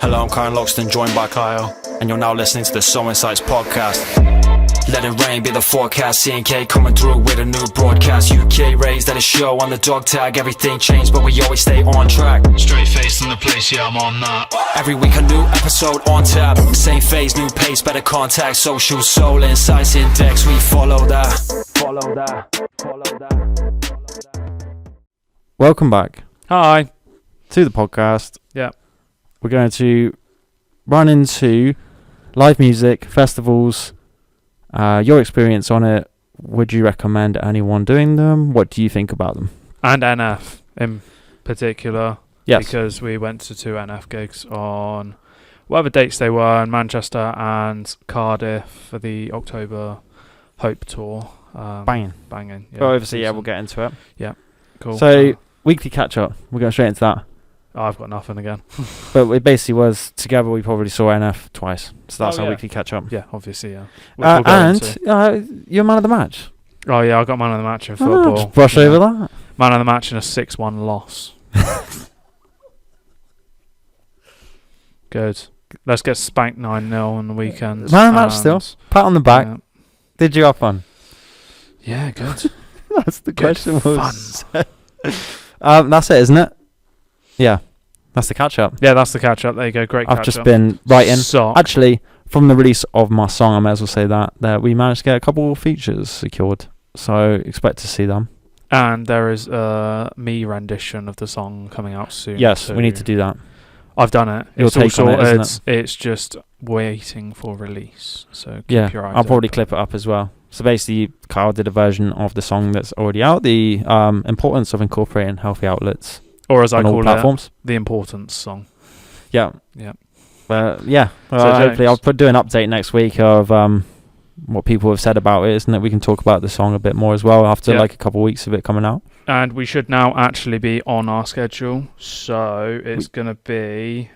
Hello, I'm Chiron and Loxton, joined by Kyle, and you're now listening to the SoulInsights Podcast. Let it rain, be the forecast. C&K coming through with a new broadcast. UK raised at a show on the dog tag. Everything changed, but we always stay on track. Straight face in the place, yeah, I'm on that. Every week a new episode on tap. Same phase, new pace, better contact. Socials, SoulInsights Index, we follow that. Follow that. Follow that. Welcome back. Hi. To the podcast. Yeah. We're going to run into live music, festivals, your experience on it. Would you recommend anyone doing them? What do you think about them? And NF in particular. Yes. Because we went to 2 NF gigs on whatever dates they were in Manchester and Cardiff for the October Hope Tour. Banging. Yeah, well, obviously, we'll get into it. Yeah. Cool. So, weekly catch-up. We're going straight into that. I've got nothing again. But it basically was, together we probably saw NF twice. So that's our weekly catch-up. Yeah, obviously, yeah. You're man of the match. Oh, yeah, I got man of the match in football. Just brush over that. Man of the match in a 6-1 loss. Good. Let's get spanked 9-0 on the weekends. Man of the match still. Pat on the back. Yeah. Did you have fun? Yeah, good. That's the Good question. fun. That's it, isn't it? Yeah, that's the catch-up. Yeah, that's the catch-up. There you go. Great catch-up. I've just been writing. So, Actually, from the release of my song, I may as well say that we managed to get a couple of features secured. So expect to see them. and there is a me rendition of the song coming out soon. Yes, we need to do that. I've done it. Your It's all take on it, sorted. isn't it? It's just waiting for release. So keep your eyes I'll probably open. clip it up as well. So basically, Kyle did a version of the song that's already out. The importance of incorporating healthy outlets Or as I on all call platforms. it, the importance song. Yeah. Yeah. Yeah. Hopefully, I'll do an update next week of what people have said about it, isn't it? We can talk about the song a bit more as well after like a couple of weeks of it coming out. And we should now actually be on our schedule. So it's going to be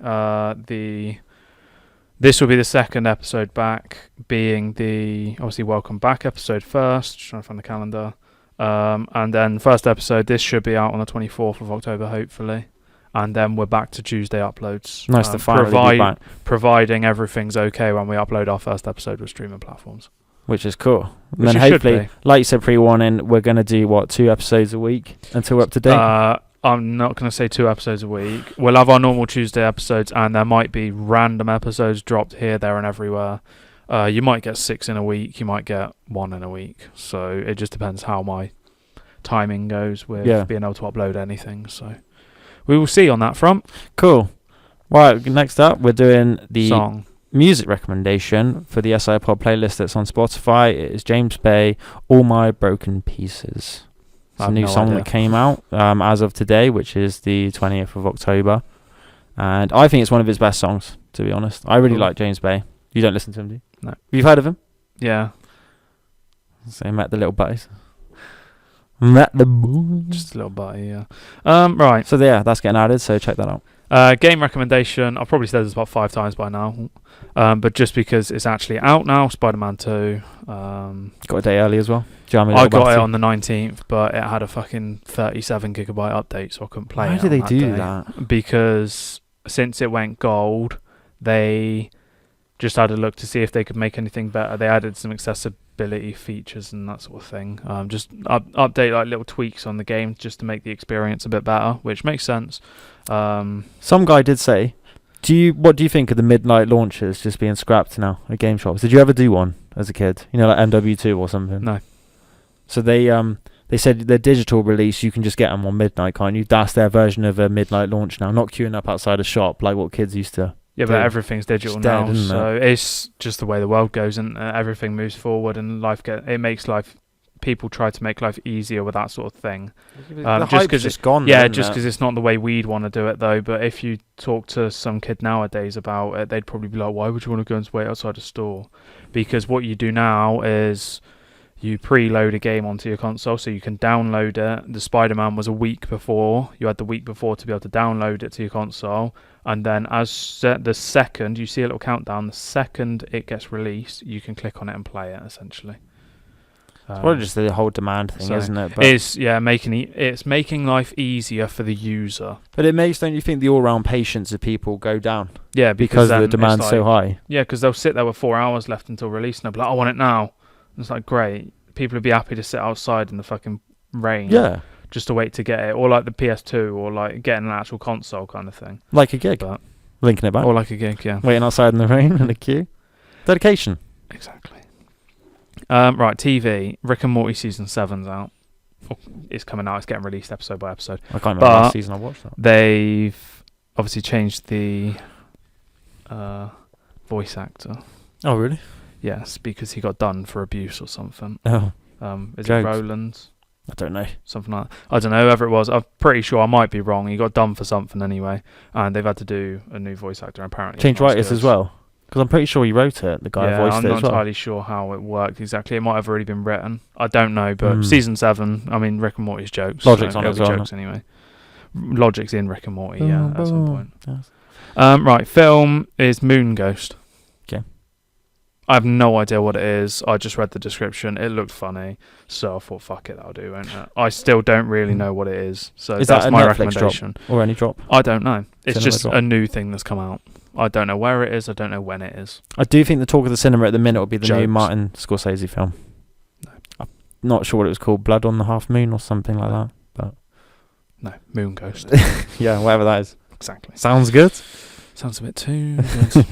this will be the second episode back, being the obviously welcome back episode first. Just trying to find the calendar. And then first episode, this should be out on the 24th of October, hopefully. And then we're back to Tuesday uploads. Nice to finally be back. Providing everything's okay when we upload our first episode with streaming platforms. Which is cool. And Which then hopefully, like you said, pre-warning, we're going to do, 2 episodes a week until we're up to date? I'm not going to say 2 episodes a week. We'll have our normal Tuesday episodes, and there might be random episodes dropped here, there, and everywhere. You might get 6 in a week. You might get 1 in a week. So it just depends how my timing goes with being able to upload anything. So we will see on that front. Cool. Right, next up, we're doing the Song. music recommendation for the SI Pod playlist that's on Spotify. It is James Bay, All My Broken Pieces. It's a new song that came out as of today, which is the 20th of October. And I think it's one of his best songs, to be honest. I really like James Bay. You don't listen to him, do you? No. You've heard of him? Yeah. So Met the Little Buddies. Met the boys. Just a little bit, yeah. Right. So yeah, that's getting added, so check that out. Game recommendation. I've probably said this about 5 times by now. But just because it's actually out now, Spider-Man 2. Got a day early as well. I got it on the 19th, but it had a fucking 37 gigabyte update, so I couldn't play it. Why did they do that? Because since it went gold, they just had a look to see if they could make anything better. They added some accessibility features and that sort of thing. Just update like little tweaks on the game just to make the experience a bit better, which makes sense. Some guy did say, what do you think of the midnight launches just being scrapped now at game shops? Did you ever do one as a kid? You know, like MW2 or something? No. So they said their digital release, you can just get them on midnight, can't you? That's their version of a midnight launch now, not queuing up outside a shop like what kids used to. Yeah, but everything's digital now, so it's just the way the world goes, and everything moves forward, and people try to make life easier with that sort of thing. The hype's just gone. Yeah, just because it's not the way we'd want to do it, though. But if you talk to some kid nowadays about it, they'd probably be like, why would you want to go and wait outside a store? Because what you do now is you preload a game onto your console, so you can download it. The Spider-Man was a week before. You had the week before to be able to download it to your console. And then the second, you see a little countdown, the second it gets released, you can click on it and play it, essentially. It's probably just the whole demand thing, isn't it? But it's making life easier for the user. But it makes, don't you think, the all-round patience of people go down? Yeah, because the demand's so high. Yeah, because they'll sit there with 4 hours left until release, and they'll be like, I want it now. And it's like, great. People would be happy to sit outside in the fucking rain. Yeah. Just to wait to get it. Or like the PS2, or like getting an actual console kind of thing. Like a gig. But, linking it back. Or like a gig, yeah. Waiting outside in the rain in a queue. Dedication. Exactly. Right, TV. Rick and Morty season 7's out. It's coming out. It's getting released episode by episode. I can't remember last season I watched that. They've obviously changed the voice actor. Oh, really? Yes, because he got done for abuse or something. Oh. Is Jokes. it Roland? I don't know. Something like that. I don't know, whoever it was. I'm pretty sure I might be wrong. He got done for something anyway. And they've had to do a new voice actor, apparently. Change writers as well? Because I'm pretty sure he wrote it, the guy who voiced it as well. I'm not entirely sure how it worked exactly. It might have already been written. I don't know, but season 7, I mean, Rick and Morty's jokes. Logic's on it as well. Jokes anyway. Logic's in Rick and Morty, at some point. Yes. Right, film is Moon Ghost. Okay. I have no idea what it is. I just read the description. It looked funny, so I thought, fuck it, that'll do, won't it? I still don't really know what it is, so is that's that a my Netflix recommendation. Drop or any drop? I don't know. It's Cinema just drop. a new thing that's come out. I don't know where it is. I don't know when it is. I do think the talk of the cinema at the minute will be the new Jokes. Martin Scorsese film. No. I'm not sure what it was called, Blood on the Half Moon or something like that. But No, Moon Ghost. yeah, whatever that is. Exactly. Sounds good. Sounds a bit too good.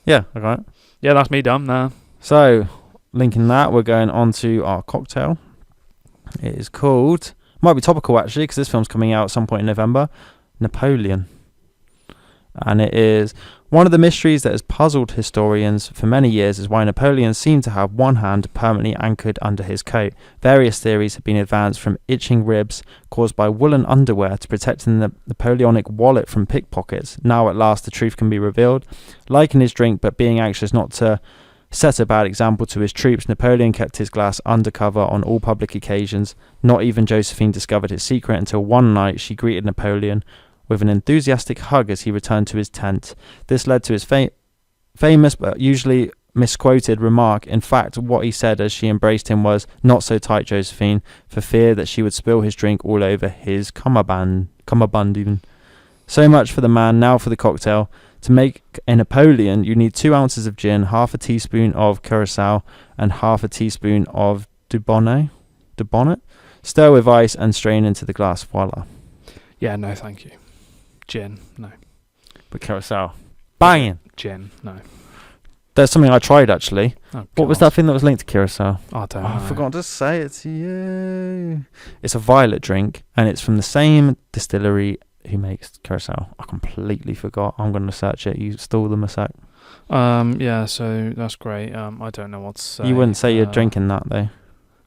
Yeah, okay. Yeah, that's me done now. So, linking that, we're going on to our cocktail. It is called, might be topical actually, because this film's coming out at some point in November, Napoleon. And it is one of the mysteries that has puzzled historians for many years is why Napoleon seemed to have one hand permanently anchored under his coat. Various theories have been advanced, from itching ribs caused by woolen underwear to protecting the Napoleonic wallet from pickpockets. Now at last the truth can be revealed. Liking his drink but being anxious not to set a bad example to his troops, Napoleon kept his glass undercover on all public occasions. Not even Josephine discovered his secret until one night she greeted Napoleon with an enthusiastic hug as he returned to his tent. This led to his famous but usually misquoted remark. In fact, what he said as she embraced him was, "Not so tight, Josephine," for fear that she would spill his drink all over his cummerbund even. So much for the man, now for the cocktail. To make a Napoleon, you need 2 ounces of gin, half a teaspoon of curacao, and half a teaspoon of Dubonnet. Stir with ice and strain into the glass. Voila. Yeah, no, thank you. Gin, no. But curacao. Banging. Gin, no. There's something I tried actually. Oh, what was that thing that was linked to curacao? I don't know. I forgot to say it to you. It's a violet drink, and it's from the same distillery who makes curacao. I completely forgot. I'm going to search it. You stall them a sec. Yeah, so that's great. I don't know what to say. You wouldn't say you're drinking that though.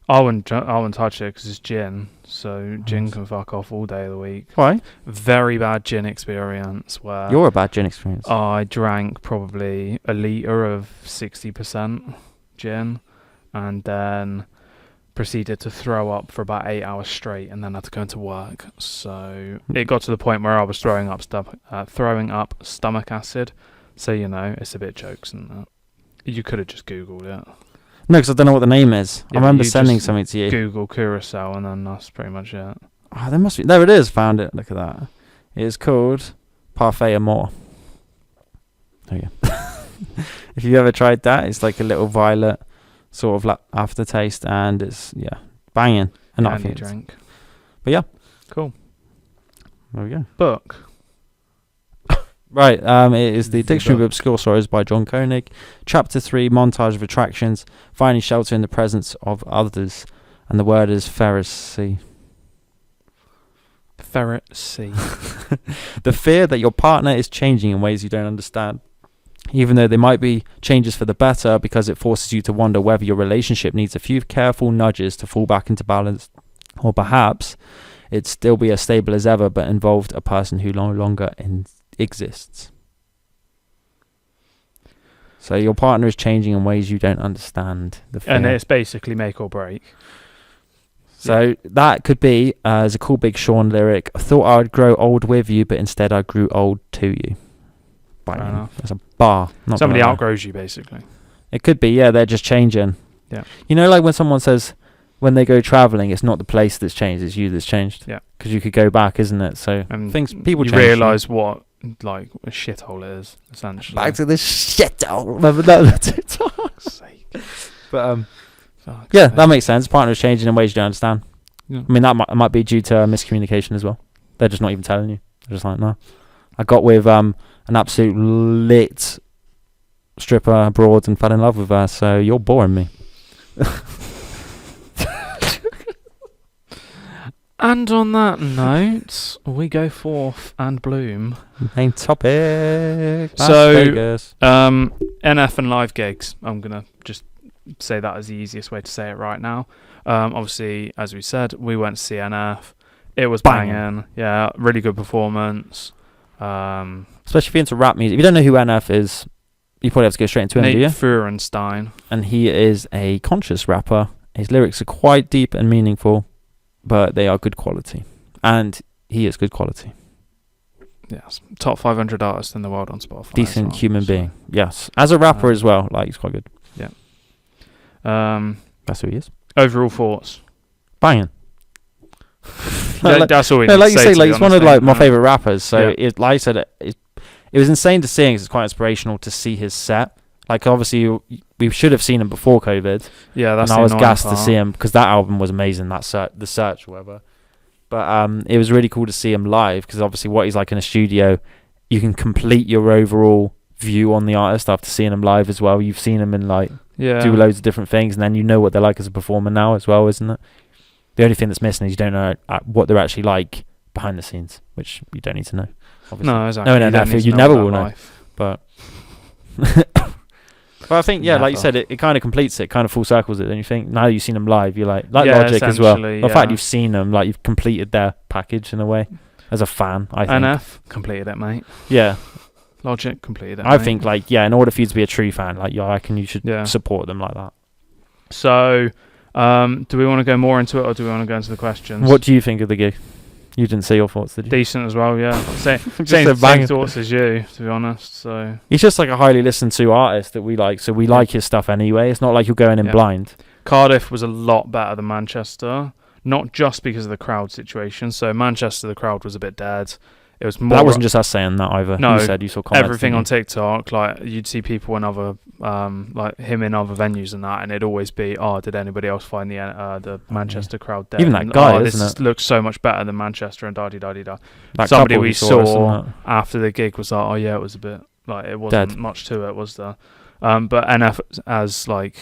I wouldn't touch it because it's gin. So gin can fuck off all day of the week. Why? Very bad gin experience where You're a bad gin experience. I drank probably a litre of 60% gin and then proceeded to throw up for about 8 hours straight and then had to go into work. So it got to the point where I was throwing up stomach acid. So, you know, it's a bit jokes and that. You could have just Googled it. No, because I don't know what the name is. Yeah, I remember you sending just something to you. Google curacao and then that's pretty much it. Oh, there must be. There it is. Found it. Look at that. It is called Parfait Amour. There you go. If you've ever tried that, it's like a little violet sort of aftertaste, and it's banging. And Candy drink. But yeah, cool. There we go. Book. Right, it is the Dictionary of Obscure Stories by John Koenig. Chapter 3, Montage of Attractions. Finding shelter in the presence of others. And the word is Pharisee. The fear that your partner is changing in ways you don't understand. Even though they might be changes for the better, because it forces you to wonder whether your relationship needs a few careful nudges to fall back into balance. Or perhaps it'd still be as stable as ever, but involved a person who no longer exists. So your partner is changing in ways you don't understand. And it's basically make or break. So that could be, as a cool Big Sean lyric, I thought I would grow old with you, but instead I grew old to you. Fair enough. That's a bar. Somebody outgrows you, basically. It could be, they're just changing. Yeah. You know, like when someone says when they go traveling, it's not the place that's changed, it's you that's changed. Yeah. Because you could go back, isn't it? So people you change. realise what like a shithole it is, essentially. Back to this shithole. Remember that TikTok? Sake. But yeah, that makes sense. Partners changing in ways you don't understand. Yeah. I mean, that might be due to miscommunication as well. They're just not even telling you. They're just like, no. I got with an absolute lit stripper abroad and fell in love with her, so you're boring me. And on that note, we go forth and bloom. Main topic. Las So, Vegas. NF and live gigs. I'm going to just say that as the easiest way to say it right now. Obviously, as we said, we went to see NF. It was banging. Yeah, really good performance. Especially if you're into rap music. If you don't know who NF is, you probably have to go straight into him, do you? Nate Fuhrenstein. And he is a conscious rapper. His lyrics are quite deep and meaningful, but they are good quality. And he is good quality. Yes. Top 500 artists in the world on Spotify. Decent well, human being. Yes. As a rapper as well. Like, he's quite good. Yeah. That's who he is. Overall thoughts. Banging. That's all we need like to you say, say, to like be it's one honest, of like mate. my favorite rappers. So Yeah. like I said, it was insane to see. 'Cause it's quite inspirational to see his set. Like obviously we should have seen him before COVID. Yeah, that's and the I was annoying gassed to part. see him because that album was amazing. The Search or whatever. But it was really cool to see him live because obviously what he's like in a studio, you can complete your overall view on the artist after seeing him live as well. You've seen him in like do loads of different things, and then you know what they're like as a performer now as well, isn't it? The only thing that's missing is you don't know what they're actually like behind the scenes, which you don't need to know. Obviously. No, exactly. No, you never will know. But I think, yeah, like you said, it kind of completes it, kind of full circles it. Then you think, now you've seen them live, you're like Logic as well. The fact you've seen them, like you've completed their package in a way as a fan, I think. NF completed it, mate. Yeah. Logic completed it, I mate. think, like, yeah, in order for you to be a true fan, like, I reckon you should support them like that. So, do we want to go more into it or do we want to go into the questions? What do you think of the gig? You didn't say your thoughts, did you? Decent as well, yeah. Same thoughts as you, to be honest. So he's just like a highly listened to artist that we like, so we like his stuff anyway. It's not like you're going in blind. Cardiff was a lot better than Manchester, not just because of the crowd situation. So Manchester, the crowd was a bit dead. It was more. That wasn't just us saying that either. No, you said you saw comments. Everything on TikTok, like you'd see people in other, like him in other venues and that, and it'd always be, did anybody else find the Manchester crowd dead? Even that guy, this isn't it? looks so much better than Manchester and da-di-da-di-da. That Somebody couple we you saw after the gig was like, it was a bit, like it wasn't dead. much to it, was there? But NF as like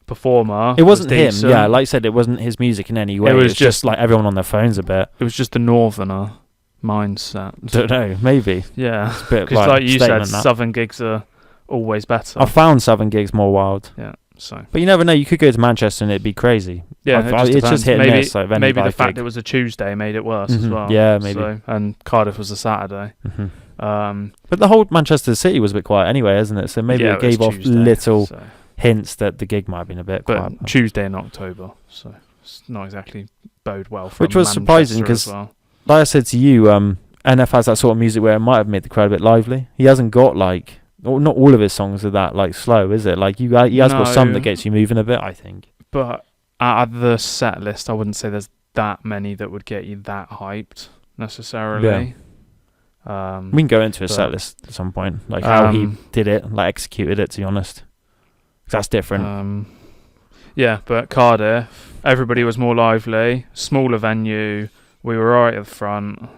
performer, it wasn't him. decent. Yeah, like I said, it wasn't his music in any way. It was It's just like everyone on their phones a bit. It was just the northerner mindset. Don't know, maybe. Yeah, It's a bit because like you said, statement, that. southern gigs are always better. I found southern gigs more wild. Yeah, so. But you never know. You could go to Manchester and it'd be crazy. Yeah, it's just hit and miss. Like maybe the fact it was a Tuesday made it worse as well. Yeah, maybe. So, and Cardiff was a Saturday. But the whole Manchester City was a bit quiet anyway, isn't it? So maybe it gave off Tuesday, little hints that the gig might have been a bit quiet. But Tuesday in October, so it's not exactly bode well for Which was Manchester surprising as because, well. like I said to you, NF has that sort of music where it might have made the crowd a bit lively. He hasn't got like, not all of his songs are that like slow, is it? Like he has got some that gets you moving a bit, I think. But out of the set list, I wouldn't say there's that many that would get you that hyped necessarily. Yeah. We can go into a set list at some point, like how he did it, like executed it. To be honest, 'cause that's different. Yeah, but Cardiff, everybody was more lively, smaller venue. We were right at the front.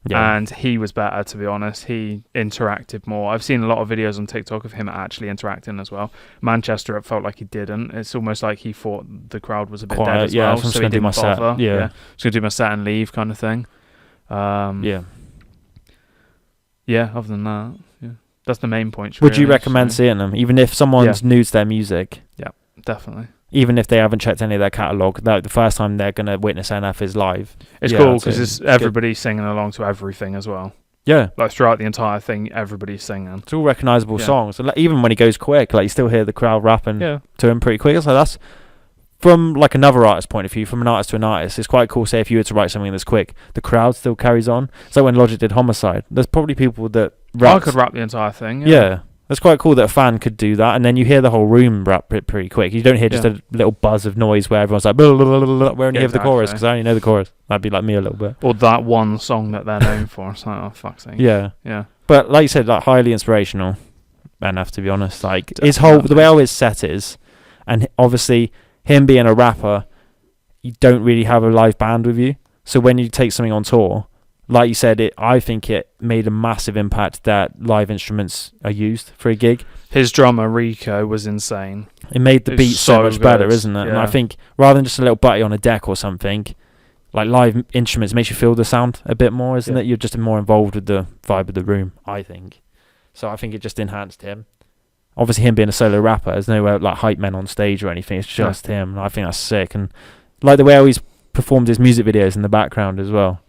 Yeah. And he was better, to be honest. He interacted more. I've seen a lot of videos on TikTok of him actually interacting as well. Manchester, it felt like he didn't. It's almost like he thought the crowd was a bit dead as well. So he didn't didn't bother. bother. Yeah. Just going to do my set and leave kind of thing. Yeah, other than that, that's the main point. Would you recommend seeing them? Even if someone's new to their music? Yeah, definitely. Even if they haven't checked any of their catalogue, the first time they're going to witness NF is live. It's cool because everybody's singing along to everything as well. Yeah. Like throughout the entire thing, everybody's singing. It's all recognisable songs. And even when he goes quick, like you still hear the crowd rapping to him pretty quick. So that's, from like another artist's point of view, from an artist to an artist, it's quite cool. Say if you were to write something that's quick, the crowd still carries on. It's like when Logic did Homicide. There's probably people that I could rap the entire thing. Yeah. That's quite cool that a fan could do that, and then you hear the whole room rap pretty quick. You don't hear just a little buzz of noise where everyone's like, blah, blah, blah, blah, blah, where only hear the chorus, because I only know the chorus. That'd be like me a little bit. Or that one song that they're known for. It's like, oh, fuck's sake. Yeah. Yeah. But like you said, like highly inspirational enough, to be honest. Like his whole, the way how his set is, and obviously him being a rapper, you don't really have a live band with you. So when you take something on tour, like you said, I think it made a massive impact that live instruments are used for a gig. His drummer, Rico, was insane. It made the beat so much better, isn't it? Yeah. And I think rather than just a little butty on a deck or something, like live instruments makes you feel the sound a bit more, isn't it? You're just more involved with the vibe of the room, I think. So I think it just enhanced him. Obviously, him being a solo rapper, there's no like hype men on stage or anything. It's just him. And I think that's sick. And like the way how he's performed his music videos in the background as well.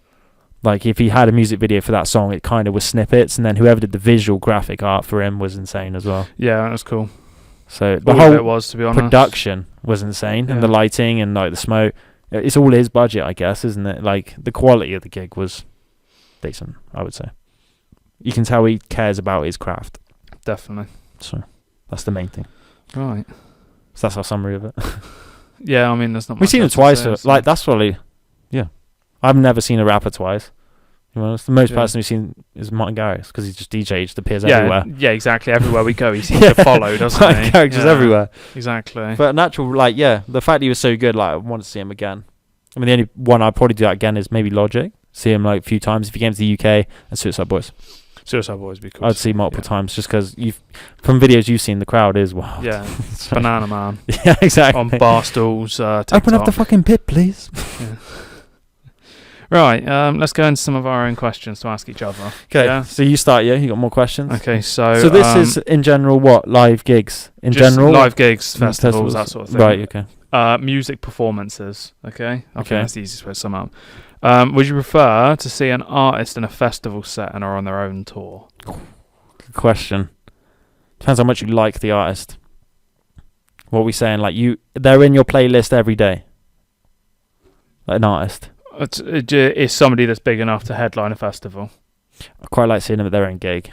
Like if he had a music video for that song, it kind of was snippets, and then whoever did the visual graphic art for him was insane as well. Yeah, that was cool. So the whole it was, to be honest, production was insane, and the lighting and like the smoke. It's all his budget, I guess, isn't it? Like the quality of the gig was decent, I would say. You can tell he cares about his craft. Definitely. So that's the main thing. Right. So that's our summary of it. Yeah, I mean, there's not. We've seen him twice. Like that's probably, I've never seen a rapper twice. You know, the most person we've seen is Martin Garrix, because he just DJs, appears everywhere. Yeah, exactly. Everywhere we go, he seems to follow, doesn't Martin he? Garrix is everywhere. Exactly. But natural, the fact he was so good, I want to see him again. I mean, the only one I'd probably do that again is maybe Logic. See him a few times if he came to the UK, and Suicide Boys. Suicide Boys, because I'd see multiple times just because from videos you've seen, the crowd is wild. Yeah, Banana Man. Yeah, exactly. On Barstool's TikTok. Open up the fucking pit, please. Yeah. Right, let's go into some of our own questions to ask each other. Okay, yeah? So you start, you got more questions? Okay, so this is, in general, what? Live gigs? In general? Live gigs, festivals, that sort of thing. Right, okay. Music performances, okay? I think that's the easiest way to sum up. Would you prefer to see an artist in a festival setting or on their own tour? Good question. Depends how much you like the artist. What are we saying? They're in your playlist every day? Like an artist? Is somebody that's big enough to headline a festival. I quite like seeing them at their own gig.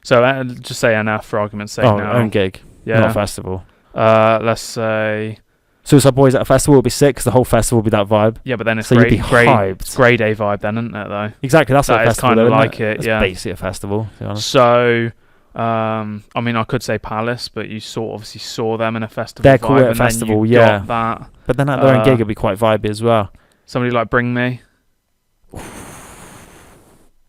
So just say NF for argument's sake now. Own gig, not a festival. Let's say Suicide Boys at a festival will be sick, because the whole festival will be that vibe. Yeah, but then it's grade A vibe then, isn't it, though? Exactly, that's what a festival, kind of like it, It's yeah. basically a festival, to be honest. So, I mean, I could say Palace, but you obviously saw them in a festival. They're cool at a festival, yeah. Got that. But then at their own gig, it'll be quite vibey as well. Somebody like Bring Me.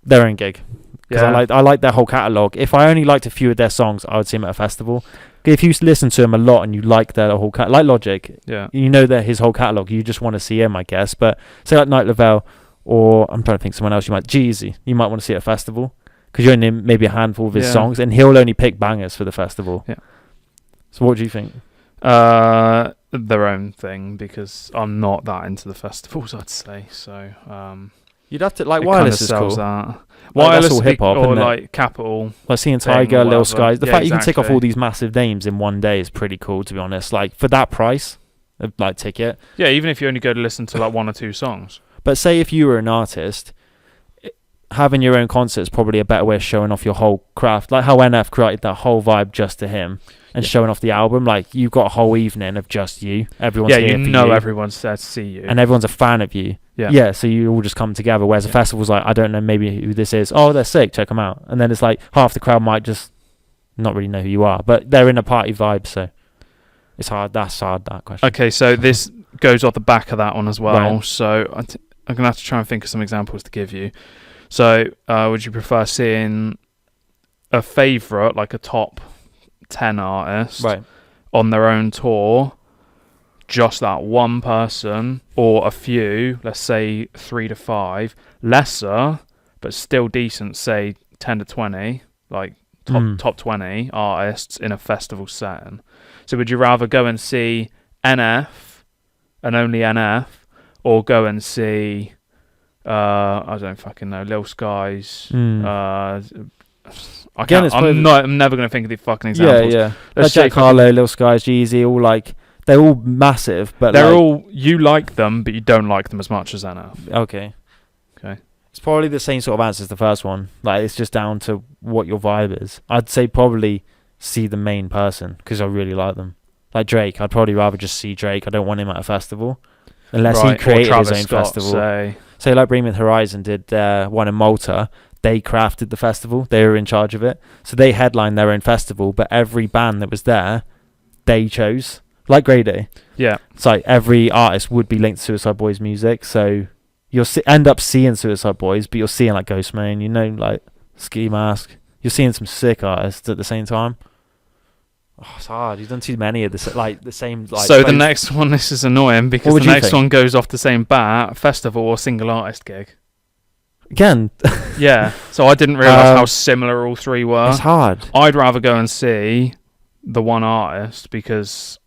Their own gig. Because Yeah. I like their whole catalogue. If I only liked a few of their songs, I would see them at a festival. If you listen to him a lot and you like their whole catalogue, like Logic, you know his whole catalogue, you just want to see him, I guess. But say like Night Lavelle, or I'm trying to think someone else, Jeezy, you might want to see at a festival, because you only know maybe a handful of his songs, and he'll only pick bangers for the festival. Yeah. So what do you think? Their own thing, because I'm not that into the festivals, I'd say. So you'd have to Wireless is cool. Wireless, that's all hip hop, or isn't it? like Capital. Like seeing Tiger, Lil Skies. The fact you can tick off exactly. all these massive names in one day is pretty cool, to be honest. Like for that price, ticket. Yeah, even if you only go to listen to one or two songs. But say if you were an artist, having your own concert is probably a better way of showing off your whole craft. Like how NF created that whole vibe just to him, and showing off the album. Like you've got a whole evening of just you. Everyone's here for you. Everyone's there to see you, and everyone's a fan of you. Yeah. So you all just come together. Whereas a festival's I don't know, maybe who this is. Oh, they're sick. Check them out. And then it's half the crowd might just not really know who you are, but they're in a party vibe. So it's hard. That's hard. That question. Okay, so this goes off the back of that one as well. Right. So I'm gonna have to try and think of some examples to give you. So would you prefer seeing a favourite, like a top 10 artist, on their own tour, just that one person, or a few, let's say 3 to 5, lesser but still decent, say 10 to 20, like top 20 artists in a festival setting? So would you rather go and see NF and only NF, or go and see I don't fucking know, Lil Skies, I'm never going to think of the fucking examples. Yeah. Like Jack Harlow, Lil Skies, Jeezy, all they're all massive, but they're all, you like them, but you don't like them as much as NF. Okay. It's probably the same sort of answer as the first one. Like, it's just down to what your vibe is. I'd say probably see the main person because I really like them. Like Drake, I'd probably rather just see Drake. I don't want him at a festival unless he created his own festival. So like Bring Me the Horizon did one in Malta. They crafted the festival. They were in charge of it. So they headlined their own festival, but every band that was there, they chose. Like Grey Day. Yeah. It's like every artist would be linked to Suicide Boys music. So you'll end up seeing Suicide Boys, but you're seeing like Ghostman, you know, like Ski Mask. You're seeing some sick artists at the same time. Oh, it's hard. You've done too many of this, like the same. Like, so the next one, this is annoying because the next one goes off the same bat: festival or single artist gig. Again. Yeah. So I didn't realise how similar all three were. It's hard. I'd rather go and see the one artist because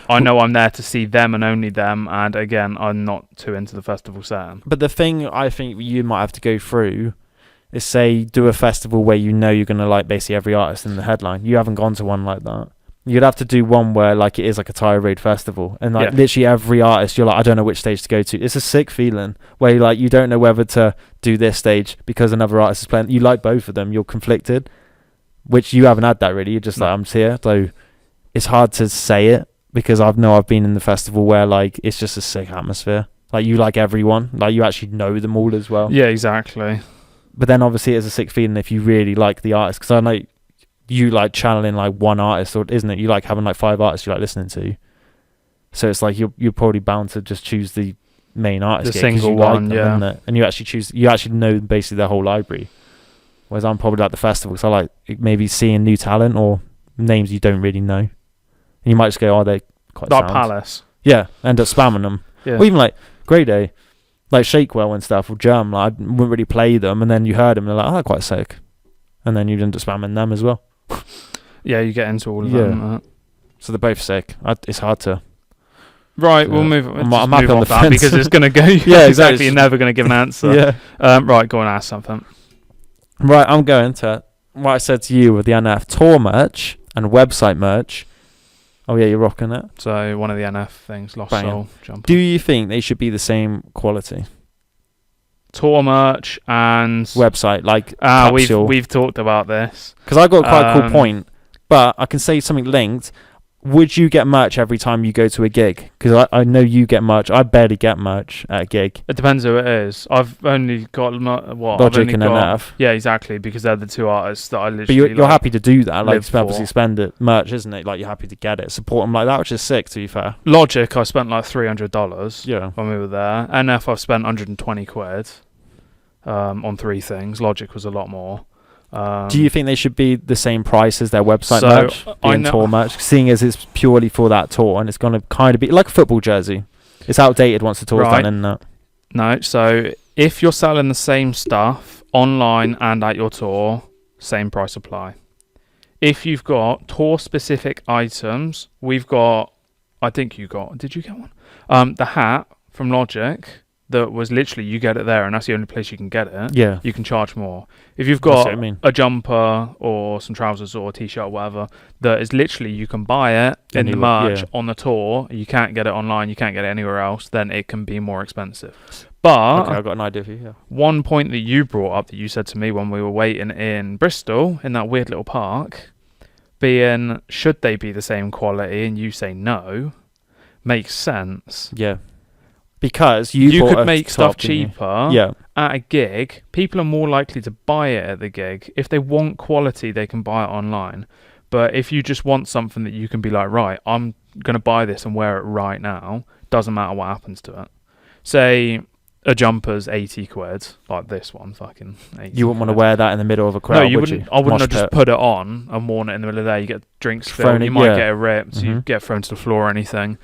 I know I'm there to see them and only them, and again, I'm not too into the festival setting. But the thing I think you might have to go through is, say, do a festival where you know you're going to like basically every artist in the headline. You haven't gone to one like that. You'd have to do one where like it is like a tirade festival and like literally every artist you're like, I don't know which stage to go to. It's a sick feeling where like you don't know whether to do this stage because another artist is playing. You like both of them. You're conflicted, which you haven't had that really. You're just like, I'm here. So it's hard to say it because I've been in the festival where like it's just a sick atmosphere. Like you like everyone. Like you actually know them all as well. Yeah, exactly. But then obviously it's a sick feeling if you really like the artist, because I know you like channeling like one artist, or isn't it? You like having like 5 artists you like listening to. So it's like you're probably bound to just choose the main artist, the single one, like them, yeah. And you actually know basically their whole library. Whereas I'm probably like the festival, so I like maybe seeing new talent or names you don't really know, and you might just go, "Oh, they're quite like sound." Palace. Yeah, end up spamming them. Yeah. Or even like Grey Day. Like Shakewell and stuff, or Germ, like, I wouldn't really play them, and then you heard them, and they're like, oh, they're quite sick. And then you'd end up spamming them as well. Yeah, you get into all of them. So they're both sick. It's hard to... Right, we'll move on. I'm happy on the that fence. because it's going to go... Yeah, exactly. You're never going to give an answer. Yeah. Right, go and ask something. Right, I'm going to... What I said to you with the NF tour merch and website merch. Oh, yeah, you're rocking it. So, one of the NF things, Lost Soul jumper. Do you think they should be the same quality? Tour merch and... website, like capsule. We've talked about this. Because I got quite a cool point, but I can say something linked. Would you get merch every time you go to a gig? Because I know you get merch. I barely get merch at a gig. It depends who it is. I've only got Logic and NF. Yeah, exactly, because they're the two artists that I literally. But you're happy to do that, like obviously for. spend it merch, isn't it? Like you're happy to get it, support them like that, which is sick. To be fair, Logic, I spent like $300. Yeah. When we were there. NF, I've spent 120 quid on 3 things. Logic was a lot more. Do you think they should be the same price as their website merch, tour merch, seeing as it's purely for that tour and it's going to kind of be like a football jersey? It's outdated once the tour's done, isn't it? No, so if you're selling the same stuff online and at your tour, same price apply. If you've got tour-specific items, we've got, did you get one? The hat from Logic. That was literally, you get it there and that's the only place you can get it. Yeah. You can charge more. If you've got a jumper or some trousers or a t-shirt or whatever, that is literally, you can buy it in the merch on the tour. You can't get it online. You can't get it anywhere else. Then it can be more expensive. But okay, I've got an idea for you. Yeah. One point that you brought up that you said to me when we were waiting in Bristol in that weird little park, being, should they be the same quality? And you say no, makes sense. Yeah. Because you could make stuff cheaper at a gig. People are more likely to buy it at the gig. If they want quality, they can buy it online. But if you just want something that you can be like, right, I'm going to buy this and wear it right now, doesn't matter what happens to it. Say a jumper's 80 quid, like this one, fucking 80 You wouldn't want to wear that in the middle of a crowd, no, you wouldn't. I wouldn't have just put it on and worn it in the middle of the day. You get drinks spilled, you might get it ripped, you get thrown to the floor or anything.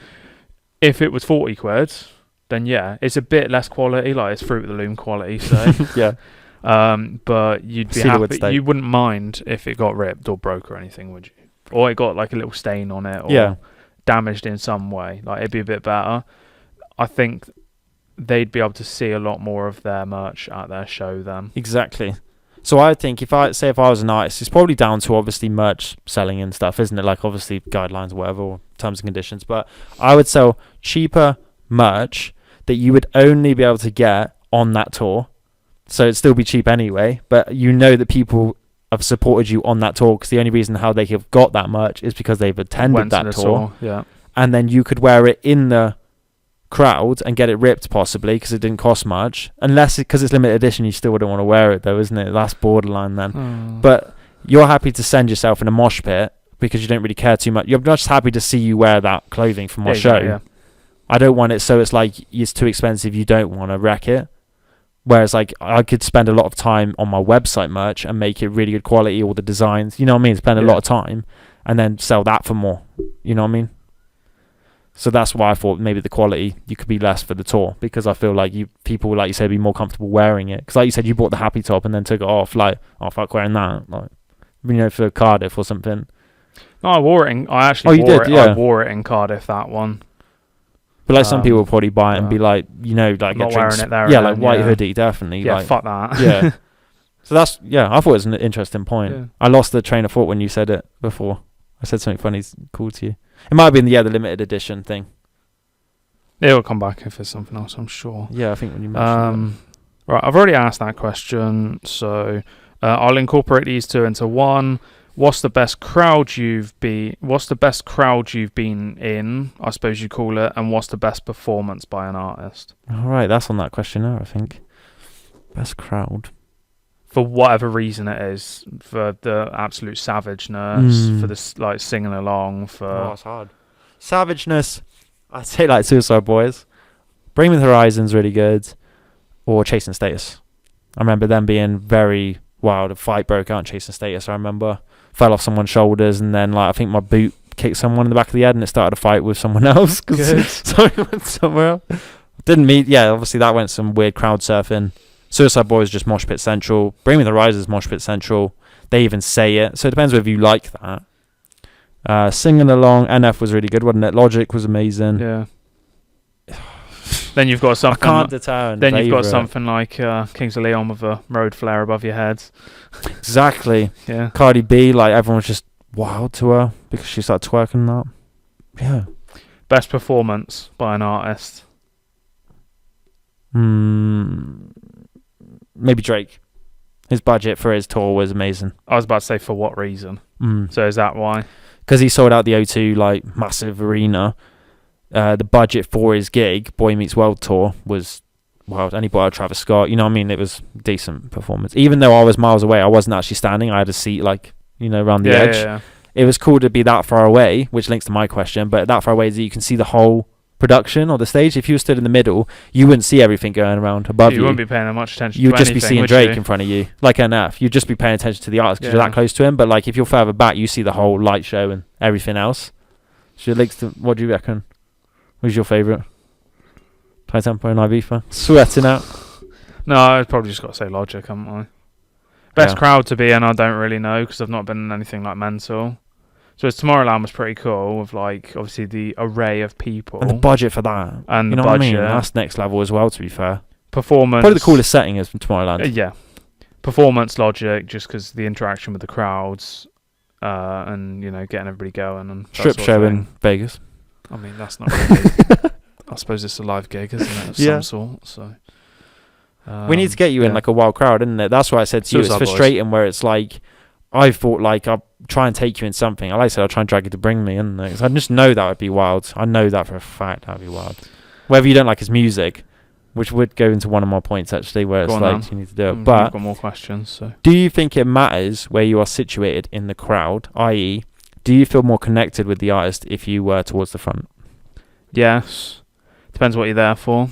If it was 40 quid... then yeah, it's a bit less quality, like it's Fruit of the Loom quality, so yeah. But you'd be happy. You wouldn't mind if it got ripped or broke or anything, would you? Or it got like a little stain on it, or damaged in some way. Like it'd be a bit better. I think they'd be able to see a lot more of their merch at their show then. Exactly. So I think if I was an artist, it's probably down to obviously merch selling and stuff, isn't it? Like obviously guidelines or whatever, or terms and conditions. But I would sell cheaper merch that you would only be able to get on that tour. so it'd still be cheap anyway. But you know that people have supported you on that tour, because the only reason how they have got that merch is because they've attended that tour. Yeah. And then you could wear it in the crowd and get it ripped possibly, because it didn't cost much. Unless because it's limited edition, you still wouldn't want to wear it though, isn't it? That's borderline then. But you're happy to send yourself in a mosh pit because you don't really care too much. You're just happy to see you wear that clothing for my show. Yeah. I don't want it so it's like it's too expensive, you don't want to wreck it. Whereas like I could spend a lot of time on my website merch and make it really good quality, all the designs, you know what I mean? Spend a lot of time and then sell that for more, you know what I mean? So that's why I thought maybe the quality, you could be less for the tour, because I feel like people, like you said, be more comfortable wearing it. Because like you said, you bought the happy top and then took it off, like, oh, fuck wearing that, like, you know, for Cardiff or something. No, I wore it I wore it in Cardiff, that one. But like some people will probably buy it and be like, you know, like not wearing it there. Yeah, like white hoodie, definitely. Yeah, like, fuck that. Yeah. So that's, I thought it was an interesting point. Yeah. I lost the train of thought when you said it before. I said something funny, cool to you. It might have been, the limited edition thing. It'll come back if there's something else, I'm sure. Yeah, I think when you mentioned it. Right, I've already asked that question, so I'll incorporate these two into one. What's the best crowd you've been in, I suppose you call it, and what's the best performance by an artist? All right, that's on that questionnaire, I think. Best crowd. For whatever reason it is, for the absolute savageness, for this like singing along, for it's hard. Savageness, I'd say like Suicide Boys. Bring Me the Horizon's really good, or Chasing Status. I remember them being very wild. A fight broke out in Chasing Status. I remember fell off someone's shoulders, and then like I think my boot kicked someone in the back of the head, and it started a fight with someone else because someone went somewhere else. Didn't meet. Yeah, obviously that went some weird crowd surfing. Suicide Boys just Mosh Pit Central. Bring Me the Horizon's Mosh Pit Central. They even say it, so it depends whether you like that. Singing along, NF was really good, wasn't it? Logic was amazing. Yeah. Then you've got something. I can't deter. Then you've got something like Kings of Leon with a road flare above your head. Exactly. Yeah. Cardi B, like everyone was just wild to her because she started twerking that. Yeah. Best performance by an artist. Maybe Drake. His budget for his tour was amazing. I was about to say, for what reason? So is that why? Because he sold out the O2 like massive arena. The budget for his gig, Boy Meets World tour, was wild. And he brought out Travis Scott. You know what I mean? It was decent performance. Even though I was miles away, I wasn't actually standing. I had a seat like, you know, around the edge. Yeah. It was cool to be that far away, which links to my question, but that far away is that you can see the whole production or the stage. If you were stood in the middle, you wouldn't see everything going around above you. You wouldn't be paying that much attention you to would just anything, be seeing Drake in front of you, like NF. You'd just be paying attention to the artist because you're that close to him. But like if you're further back, you see the whole light show and everything else. So it links to, what do you reckon? Who's your favourite? High Tempo and Ibiza? Sweating out. No, I've probably just got to say Logic, haven't I? Best crowd to be in, I don't really know because I've not been in anything like mental. So Tomorrowland was pretty cool with like obviously the array of people and the budget for that. And you the know budget. What I mean? That's next level as well. To be fair, performance. Probably the coolest setting is from Tomorrowland. Yeah, performance Logic, just because the interaction with the crowds, and you know getting everybody going and strip show in Vegas. I mean that's not really. I suppose it's a live gig, isn't it? Of some sort. So we need to get you in like a wild crowd, isn't it? That's why I said to you, it's frustrating where it's like. I thought like I'll try and take you in something. Like I said, I'll try and drag you to Bring Me in there. I just know that would be wild. I know that for a fact that would be wild. Whether you don't like his music, which would go into one of my points actually, where it's like you need to do it. But I've got more questions. So, do you think it matters where you are situated in the crowd? I.e., do you feel more connected with the artist if you were towards the front? Yes. Depends what you're there for.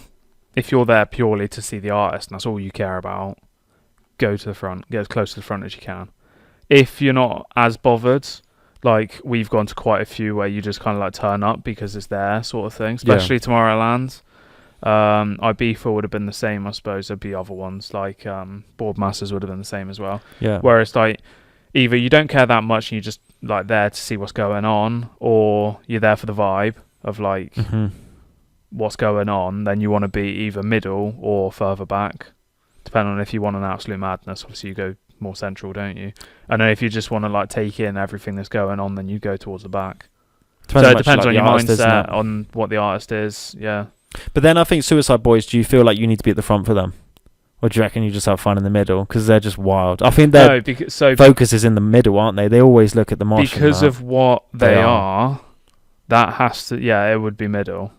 If you're there purely to see the artist and that's all you care about, go to the front. Get as close to the front as you can. If you're not as bothered, like we've gone to quite a few where you just kind of like turn up because it's there sort of thing, especially Tomorrowland. Ibiza would have been the same, I suppose. There'd be other ones like Boardmasters would have been the same as well. Yeah. Whereas like either you don't care that much and you're just like there to see what's going on, or you're there for the vibe of like what's going on, then you want to be either middle or further back, depending on if you want an absolute madness. Obviously you go more central, don't you? And then if you just want to like take in everything that's going on, then you go towards the back. So it depends on your mindset, on what the artist is. Yeah. But then I think Suicide Boys, do you feel like you need to be at the front for them? Or do you reckon you just have fun in the middle? Because they're just wild. I think their focus is in the middle, aren't they? They always look at the mosh. Because of what they are, that has to... Yeah, it would be middle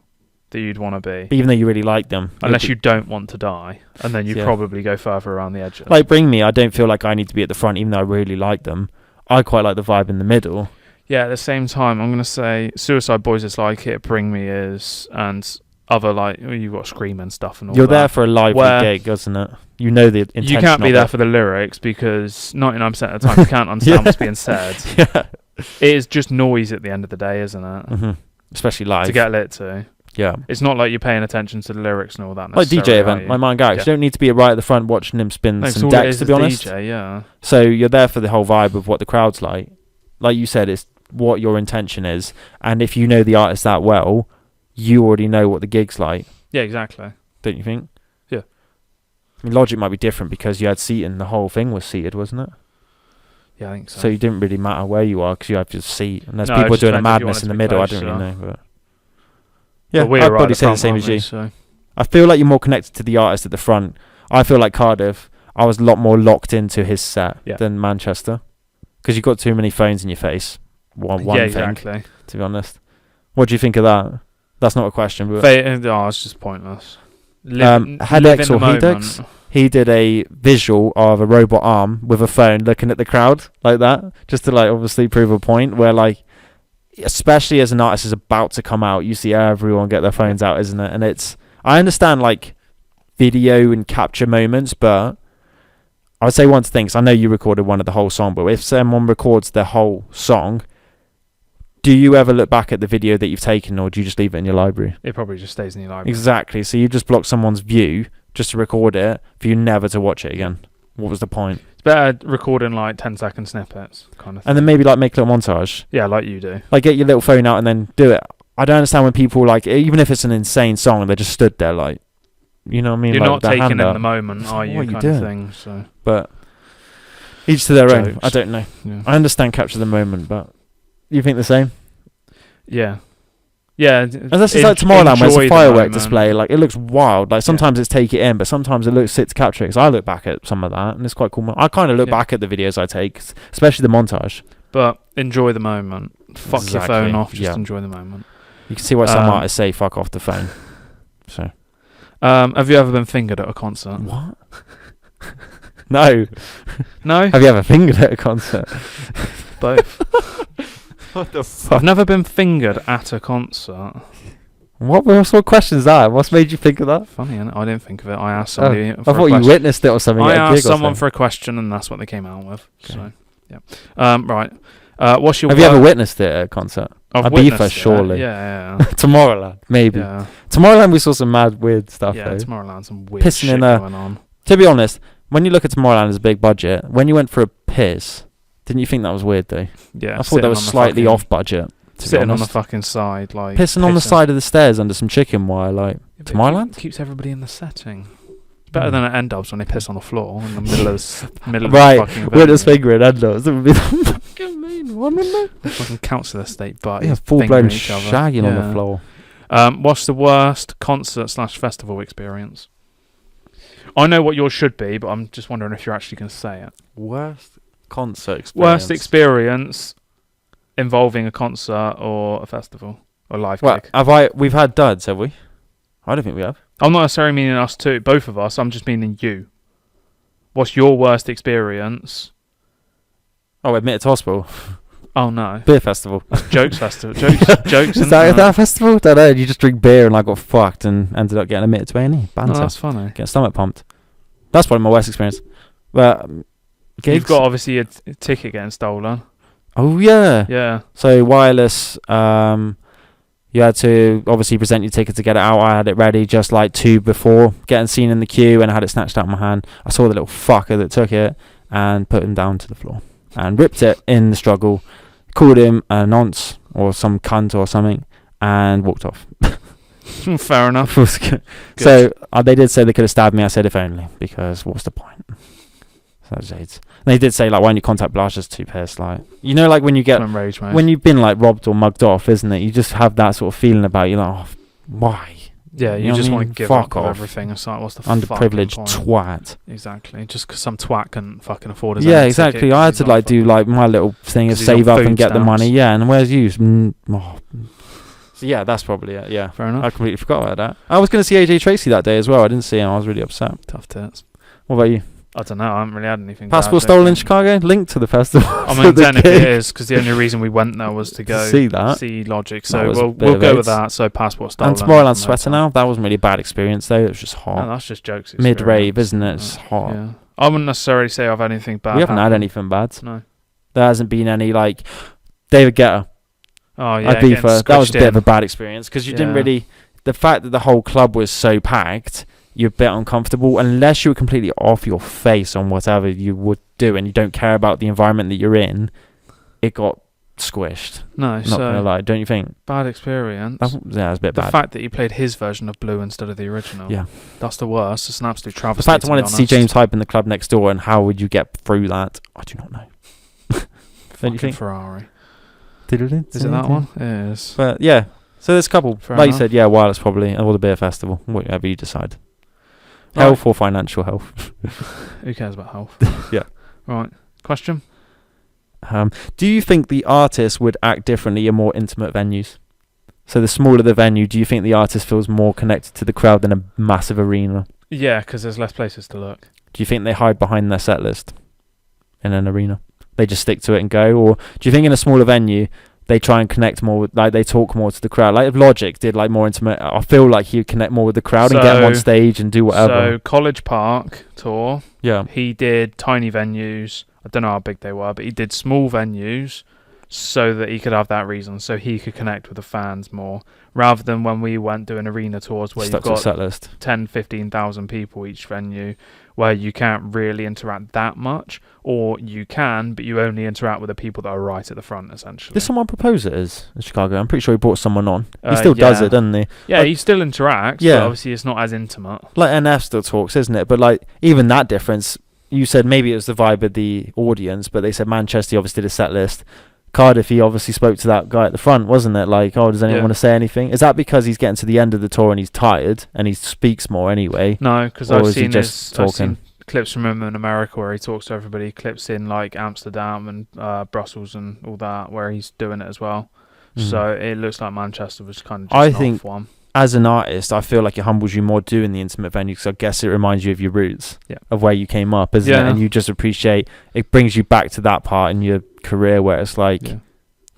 that you'd want to be. Even though you really like them. Unless you don't want to die. And then you'd probably go further around the edges. Like Bring Me, I don't feel like I need to be at the front, even though I really like them. I quite like the vibe in the middle. Yeah, at the same time, I'm going to say Suicide Boys is like it, Bring Me is, and... Other you've got Scream and stuff and all. You're there for a lively gig, isn't it? You know the intention. You can't be there for the lyrics because 99% of the time you can't understand what's being said. Yeah, it is just noise at the end of the day, isn't it? Mm-hmm. Especially live to get lit to. Yeah, it's not like you're paying attention to the lyrics and all that. Like DJ event, my man Garrix. You don't need to be right at the front watching him spin some decks. To be honest, DJ, yeah. So you're there for the whole vibe of what the crowd's like. Like you said, it's what your intention is, and if you know the artist that well, you already know what the gig's like. Yeah, exactly. Don't you think? Yeah. I mean, Logic might be different because you had seating. The whole thing was seated, wasn't it? Yeah, I think so. So it didn't really matter where you are because you have your seat. And there's people doing a madness in the middle. Close, I don't really know. But yeah, I'd probably say the same as you. So. I feel like you're more connected to the artist at the front. I feel like Cardiff, I was a lot more locked into his set than Manchester because you've got too many phones in your face. One thing, exactly. To be honest. What do you think of that? That's not a question. But it's just pointless. Headex or Hedex, he did a visual of a robot arm with a phone looking at the crowd like that, just to obviously prove a point where especially as an artist is about to come out, you see everyone get their phones out, isn't it? And I understand video and capture moments, but I would say one thing, because I know you recorded one of the whole song, but if someone records the whole song, do you ever look back at the video that you've taken, or do you just leave it in your library? It probably just stays in your library. Exactly. So you just block someone's view just to record it for you never to watch it again. What was the point? It's better recording 10-second snippets, kind of thing. And then maybe make a little montage. Yeah, like you do. Get your little phone out and then do it. I don't understand when people even if it's an insane song, they just stood there you know what I mean? You're not taking in the moment, are you? Kind of thing. So, but each to their own. I don't know. Yeah. I understand capture the moment, but you think the same? Yeah. Yeah. Unless it's Tomorrowland where it's a firework display, it looks wild. Sometimes it's take it in, but sometimes it looks sit to capture it. Because I look back at some of that, and it's quite cool. I kind of look back at the videos I take, especially the montage. But enjoy the moment. Fuck your phone off. Just enjoy the moment. You can see why some artists say fuck off the phone. So, have you ever been fingered at a concert? What? No. No? Have you ever fingered at a concert? Both. What the fuck? I've never been fingered at a concert. What sort of question is that? What's made you think of that? Funny, isn't it? I didn't think of it. I asked somebody. I thought you witnessed it or something. I asked someone for a question, and that's what they came out with. Okay. So, yeah. Right. What's your? Have you ever witnessed it at a concert? I've Ibiza, surely. Yeah. Tomorrowland, maybe. Yeah. Tomorrowland, we saw some mad, weird stuff. Yeah, though. Tomorrowland, some weird shit going on. To be honest, when you look at Tomorrowland as a big budget, when you went for a piss, didn't you think that was weird though? Yeah. I thought that was slightly off budget. Sitting on the fucking side, pissing on the side of the stairs under some chicken wire, Tomorrowland? It keeps everybody in the setting. It's better than at N-Dubs when they piss on the floor in the middle of the fucking we're just fingering N-Dubs. That would be the fucking main one, wouldn't it? Fucking council estate, but full-blown shagging on the floor. What's the worst concert/festival experience? I know what yours should be, but I'm just wondering if you're actually going to say it. Worst concert experience. Worst experience involving a concert or a festival or live gig. We've had duds, have we? I don't think we have. I'm not necessarily meaning us two, both of us. I'm just meaning you. What's your worst experience? Oh, Admitted to Hospital. Oh no. Beer festival. Jokes festival. Jokes. Is that festival? Don't know. You just drink beer and I got fucked and ended up getting admitted to A&E. Banter. Oh, that's funny. Getting stomach pumped. That's probably my worst experience. But gigs? You've got obviously a ticket getting stolen. Oh yeah. Yeah. So wireless. You had to obviously present your ticket to get it out. I had it ready just 2 before getting seen in the queue, and I had it snatched out of my hand. I saw the little fucker that took it and put him down to the floor and ripped it in the struggle. Called him a nonce or some cunt or something and walked off. Fair enough. So they did say they could have stabbed me. I said if only, because what's the point? So that was AIDS. And they did say why don't you contact Blanche just too pissed, when you get rage, when you've been robbed or mugged off, isn't it? You just have that sort of feeling about you, why? Yeah, you know just what I want mean? to give Fuck up off. everything. It's like, what's the Underprivileged fucking point? twat. Exactly. Just because some twat couldn't fucking afford his Yeah, own exactly. ticket I had 'cause to he's on like do fucking- like my little thing of 'cause he's on save up and food get the money. stamps. Yeah, and where's you? So yeah, that's probably it. Yeah, Fair enough. I completely forgot about that. I was going to see AJ Tracy that day as well. I didn't see him. I was really upset. Tough tits. What about you? I don't know. I haven't really had anything. Passport bad, stolen in don't Chicago? Linked to the festival. I mean, technically it is, because the only reason we went there was to go see that. see Logic. That So was a we'll bit of go AIDS. with that. So passport stolen. And Tomorrowland's from sweating hotel. now. That wasn't really a bad experience though. It was just hot. No, that's just jokes. Mid rave, experience. isn't it? It's hot. Yeah. I wouldn't necessarily say I've had anything bad. We haven't had happen. anything bad. No. There hasn't been any like David Guetta. Oh yeah. I'd be getting for that was a squished bit of a in. bad experience because you didn't Yeah. really. The fact that the whole club was so packed, you're a bit uncomfortable unless you were completely off your face on whatever you would do and you don't care about the environment that you're in. It got squished. No, Not gonna so lie, don't you think? bad experience. Yeah, it was a bit The bad. fact that he played his version of Blue instead of the original. Yeah. That's the worst. It's an absolute The travesty. fact I wanted to see James Hype in the club next door and how would you get through that? I do not know. Don't you think? Ferrari. Is Is it that one? It is. But yeah, so there's a couple. Fair like enough. you said, yeah, Wireless probably, or the beer festival, whatever you decide. Right. Health or financial health. Who cares about health? Yeah. Right. Question? Do you think the artist would act differently in more intimate venues? So the smaller the venue, do you think the artist feels more connected to the crowd than a massive arena? Yeah, because there's less places to look. Do you think they hide behind their set list in an arena? They just stick to it and go? Or do you think in a smaller venue, they try and connect more with, like they talk more to the crowd? Like if Logic did like more intimate, I feel like he would connect more with the crowd and get them on So- stage and do whatever. So College Park tour, Yeah. he did tiny venues. I don't know how big they were, but he did small venues so that he could have that reason, so he could connect with the fans more, rather than when we went doing arena tours where Stuck you've to a got set list. 10, 15,000 people each venue, where you can't really interact that much, or you can, but you only interact with the people that are right at the front, essentially. Did someone propose it as in Chicago? I'm pretty sure he brought someone on. He still yeah. does it, doesn't he? Yeah, like- he still interacts, Yeah. but obviously it's not as intimate. Like NF still talks, isn't it? But like even that difference, you said maybe it was the vibe of the audience, but they said Manchester obviously did a set list. Cardiff, he obviously spoke to that guy at the front, wasn't it? Like, oh, does anyone Yeah. want to say anything? Is that because he's getting to the end of the tour and he's tired and he speaks more anyway? No, because Or I've is he seen just I've seen talking? clips from him in America where he talks to everybody, clips in like Amsterdam and Brussels and all that where he's doing it as well. So it looks like Manchester was kind of just I an think off one. As an artist, I feel like it humbles you more doing the intimate venue because I guess it reminds you of your roots, Yeah. of where you came up, isn't it? Yeah. And you just appreciate it, brings you back to that part in your career where it's like, Yeah.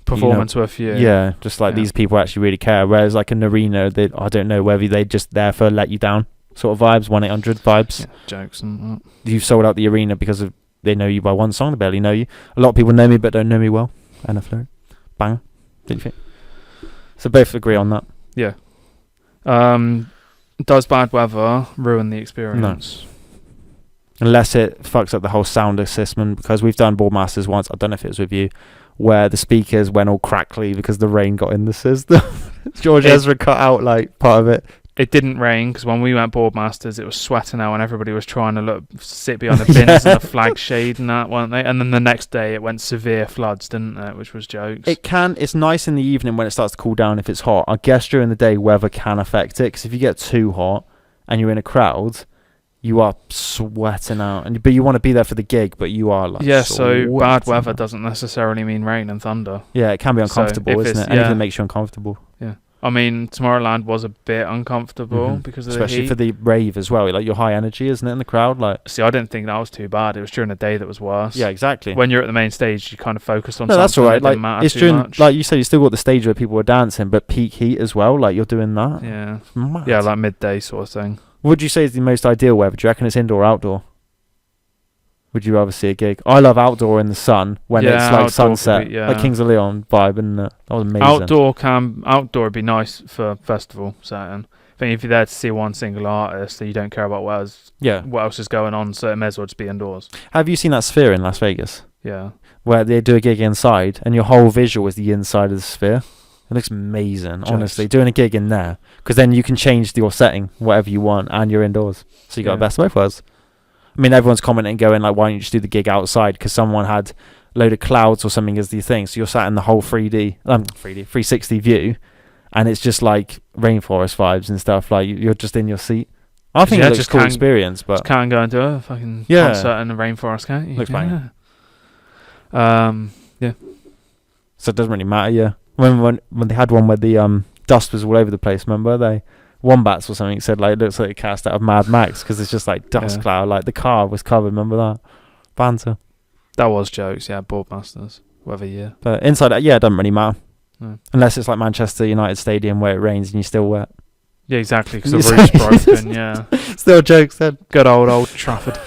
Performance with you. yeah, just like Yeah. these people actually really care. Whereas like an arena, they, I don't know whether they just there for let you down sort of vibes, 1-800 vibes. Yeah, jokes and that. You've sold out the arena because of they know you by one song, they barely know you. A lot of people know me but don't know me well. And a float. Banger. Didn't you think? So both agree on that. Yeah. Does bad weather ruin the experience? Unless it fucks up the whole sound system, because we've done Boardmasters once, I don't know if it was with you, where the speakers went all crackly because the rain got in the system. George Ezra cut out like part of it. It didn't rain because when we went Boardmasters, it was sweating out and everybody was trying to sit behind the bins and the flag shade and that, weren't they? And then the next day it went severe floods, didn't it? Which was jokes. It's nice in the evening when it starts to cool down if it's hot. I guess during the day weather can affect it, because if you get too hot and you're in a crowd, you are sweating out, but you want to be there for the gig, but you are like so bad weather out. doesn't necessarily mean rain and thunder. Yeah, it can be So uncomfortable, if isn't it's- it? Anything yeah. that makes you uncomfortable. Yeah. I mean, Tomorrowland was a bit uncomfortable because of especially the heat. for the rave as well. Like your high energy, isn't it, in the crowd? Like, See, I didn't think that was too bad. It was during the day that was worse. yeah, exactly. When you're at the main stage, you kind of focused on No, something that's all right. that didn't Like matter it's too during, much. like you said, you still got the stage where people were dancing, but peak heat as well. Like you're doing that. yeah. It's mad. Yeah, like midday sort of thing. What would you say is the most ideal weather? Do you reckon it's indoor or outdoor? Would you rather see a gig? I love outdoor in the sun when Yeah, it's outdoor like could sunset, be- yeah. like Kings of Leon vibe, and that was amazing. Outdoor would be nice for festival setting. I think if you're there to see one single artist, then you don't care about Yeah. what else is going on, so it may as well just be indoors. Have you seen that Sphere in Las Vegas, Yeah. where they do a gig inside, and your whole visual is the inside of the Sphere? It looks amazing, Jokes. honestly. Doing a gig in there, because then you can change your setting, whatever you want, and you're indoors. So you got Yeah. the best of both worlds. I mean, everyone's commenting, going like, "Why don't you just do the gig outside?" Because someone had a load of clouds or something as the thing. So you're sat in the whole 360 view, and it's just like rainforest vibes and stuff. Like you're just in your seat. I think it's a cool experience, but can't go and do a fucking concert in the rainforest, can't you? Looks banging. Yeah. So it doesn't really matter. Yeah. When they had one where the dust was all over the place, remember wombats or something said like it looks like a cast out of Mad Max because it's just like dust cloud. Like the car was covered. Remember that banter? That was jokes. Yeah, Boardmasters. Whatever year. But inside, it doesn't really matter. No. Unless it's like Manchester United Stadium where it rains and you're still wet. Yeah, exactly, because the roof's broken, yeah. Still jokes then. Good old Trafford.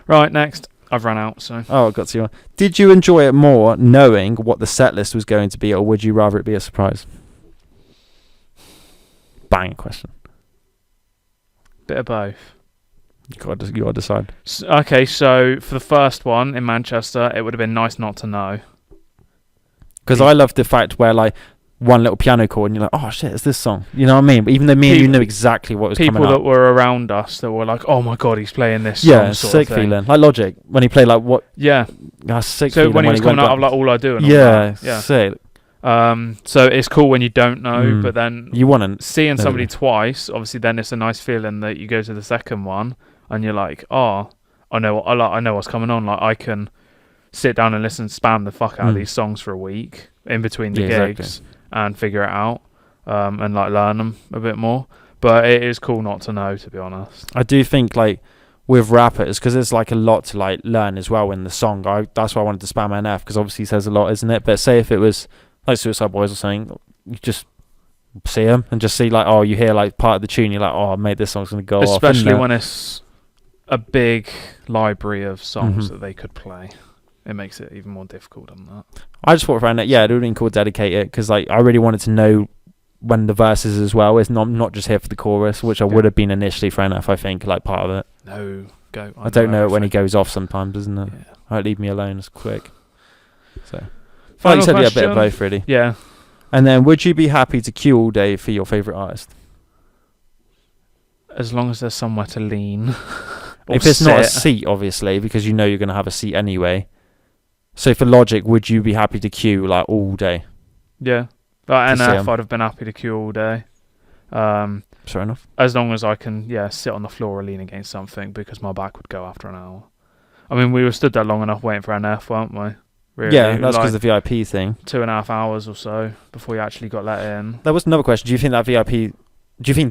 Right, next. I've run out, so. Oh, I got to you. Did you enjoy it more knowing what the set list was going to be, or would you rather it be a surprise? Banging question. Bit of both. You got to decide. Okay, so for the first one in Manchester, it would have been nice not to know. Because I love the fact where like one little piano chord and you're like, oh shit, it's this song. You know what I mean? But even though me and you knew exactly what was coming up. People that were around us that were like, oh my god, he's playing this song. sort Sick of thing. feeling. Like Logic, when he played like what? Yeah. Sick so feeling. when he was coming out of like All I Do and all that. Yeah, sick. So it's cool when you don't know, but then you want to seeing somebody twice, obviously then it's a nice feeling that you go to the second one and you're like, oh, I know what's coming on. Like I can sit down and spam the fuck out of these songs for a week in between the gigs and figure it out and like learn them a bit more. But it is cool not to know, to be honest. I do think like with rappers, because there's like a lot to like learn as well in the song. That's why I wanted to spam NF, because obviously he says a lot, isn't it? But say if it was like Suicide Boys or something, you just see them and just see like, oh, you hear like part of the tune, you're like, oh, mate, this song's gonna go off. Especially when it's a big library of songs that they could play. It makes it even more difficult than that. I just thought around it, it would have been cool to dedicate it, because like I really wanted to know when the verses as well. It's not just here for the chorus, which I would have been initially for NF, I think, like part of it. No, go. I don't know when he goes off sometimes, doesn't it? Yeah. Right, leave me alone, it's quick. So, like you said, a bit of both, really. Yeah. And then, would you be happy to queue all day for your favourite artist? As long as there's somewhere to lean. If it's not a seat, obviously, because you know you're going to have a seat anyway. So for Logic, would you be happy to queue like all day? Yeah. Like NF, I'd have been happy to queue all day. Fair enough. As long as I can, sit on the floor or lean against something, because my back would go after an hour. I mean, we were stood there long enough waiting for NF, weren't we? Really? Yeah, that's because of the VIP thing. 2.5 hours or so before you actually got let in. There was another question. Do you think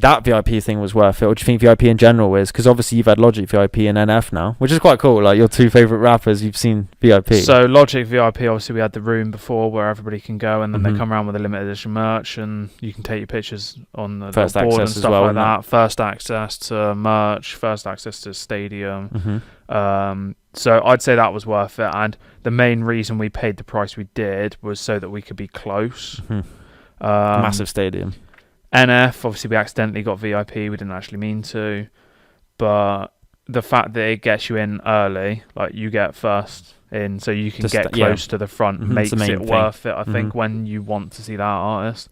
that VIP thing was worth it, or do you think VIP in general is? Because obviously you've had Logic VIP and NF now, which is quite cool. Like your two favourite rappers, you've seen VIP. So Logic VIP, obviously we had the room before where everybody can go, and then they come around with the limited edition merch, and you can take your pictures on the first board access and stuff as well, like that. First access to merch, first access to stadium. So I'd say that was worth it, and the main reason we paid the price we did was so that we could be close. Massive stadium. NF, obviously we accidentally got VIP, we didn't actually mean to, but the fact that it gets you in early, like you get first in, so you can get close to the front, makes it worth it, I think, when you want to see that artist.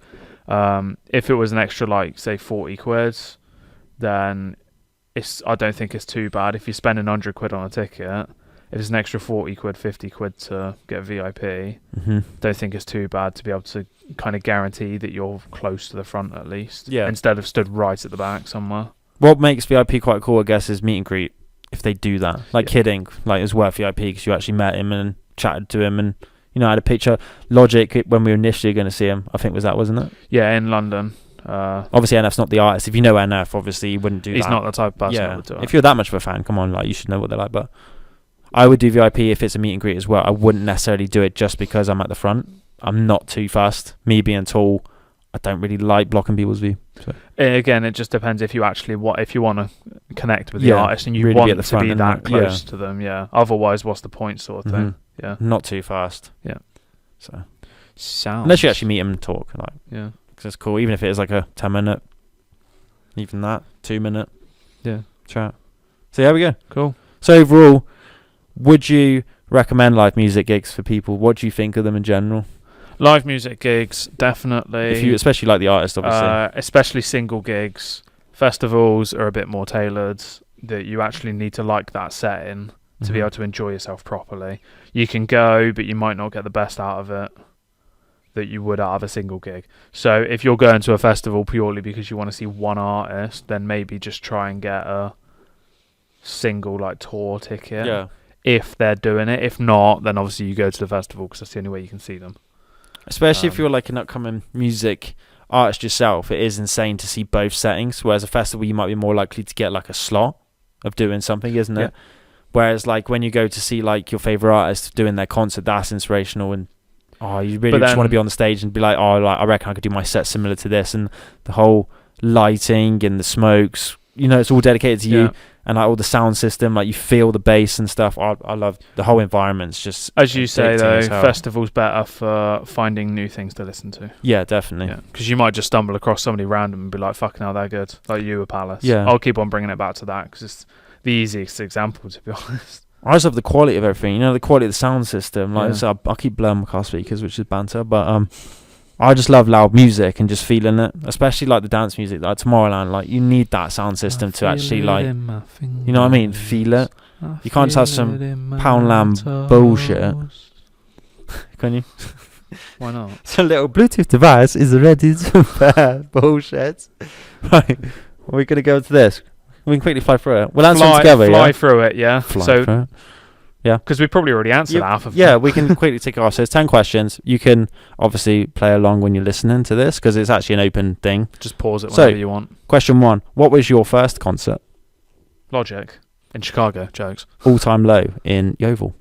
If it was an extra, like, say, 40 quid, then I don't think it's too bad. If you spend 100 quid on a ticket, if it's an extra 40 quid, 50 quid to get VIP, don't think it's too bad to be able to kind of guarantee that you're close to the front at least, instead of stood right at the back somewhere. What makes VIP quite cool, I guess, is meet and greet. If they do that, like Kid Ink, like it's worth VIP because you actually met him and chatted to him, and had a picture. Logic, when we were initially going to see him, I think wasn't it? Yeah, in London. Obviously NF's not the artist. If you know NF, obviously you wouldn't do that. He's not the type of person that would do it. If you're that much of a fan, come on, like you should know what they're like. But I would do VIP if it's a meet and greet as well. I wouldn't necessarily do it just because I'm at the front. I'm not too fast. Me being tall, I don't really like blocking people's view. So. Again, it just depends if you want to connect with the artist and you really want to be that close to them. Yeah. Otherwise, what's the point, sort of thing? Yeah. Not too fast. Yeah. So. Sounds. Unless you actually meet him and talk, like. Yeah. Because it's cool, even if it is like a 10-minute, even that 2-minute. Yeah. Chat. So there we go. Cool. So overall, would you recommend live music gigs for people? What do you think of them in general? Live music gigs, definitely. If you especially like the artist, obviously. Especially single gigs. Festivals are a bit more tailored, that you actually need to like that setting to be able to enjoy yourself properly. You can go, but you might not get the best out of it. that you would out of a single gig. So if you're going to a festival purely because you want to see one artist, then maybe just try and get a single like tour ticket. Yeah. If they're doing it. If not, then obviously you go to the festival because that's the only way you can see them. Especially if you're like an upcoming music artist yourself, it is insane to see both settings. Whereas a festival, you might be more likely to get like a slot of doing something, isn't it? Whereas like when you go to see like your favorite artist doing their concert, that's inspirational, and you really just want to be on the stage and be like, I reckon I could do my set similar to this, and the whole lighting and the smokes, it's all dedicated to you. And like all the sound system, like you feel the bass and stuff. I love the whole environment's just, as you say though, festivals better for finding new things to listen to. Yeah, definitely. Because you might just stumble across somebody random and be like, fucking hell, they're good. Like you with Palace. Yeah. I'll keep on bringing it back to that because it's the easiest example, to be honest. I just love the quality of everything. The quality of the sound system. Like so I keep blowing my car speakers, which is banter, but I just love loud music and just feeling it, especially like the dance music, like Tomorrowland. Like you need that sound system to actually like, you know what I mean, feel it. You can't just have some Poundland bullshit, can you? Why not? So a little Bluetooth device is ready to pair bullshit. Right, we're gonna go to this. We can quickly fly through it. We'll answer them together. Fly through it, yeah. Fly through it. Yeah, because we probably already answered half of them. Yeah, we can quickly tick it off. So it's 10 questions. You can obviously play along when you're listening to this because it's actually an open thing. Just pause it whenever you want. Question 1. What was your first concert? Logic. In Chicago. Jokes. All-time low in Yeovil.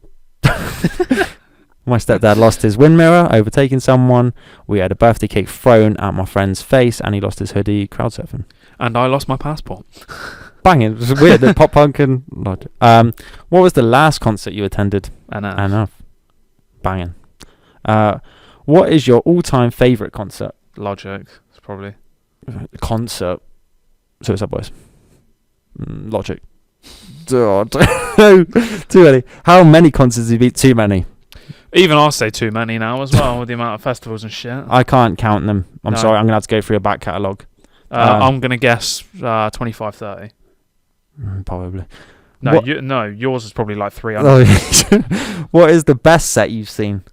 My stepdad lost his wind mirror, overtaking someone. We had a birthday cake thrown at my friend's face and he lost his hoodie crowd surfing. And I lost my passport. Banging. It's weird. The pop punk and Logic. What was the last concert you attended? Enough. Banging. What is your all-time favourite concert? Logic. It's probably. Concert. Suicide Boys. Logic. No, too many. How many concerts have you been? Too many. Even I'll say too many now as well with the amount of festivals and shit. I can't count them. I'm sorry. I'm going to have to go through your back catalogue. I'm going to guess 25, 30. Probably. No, yours is probably like 300. What is the best set you've seen?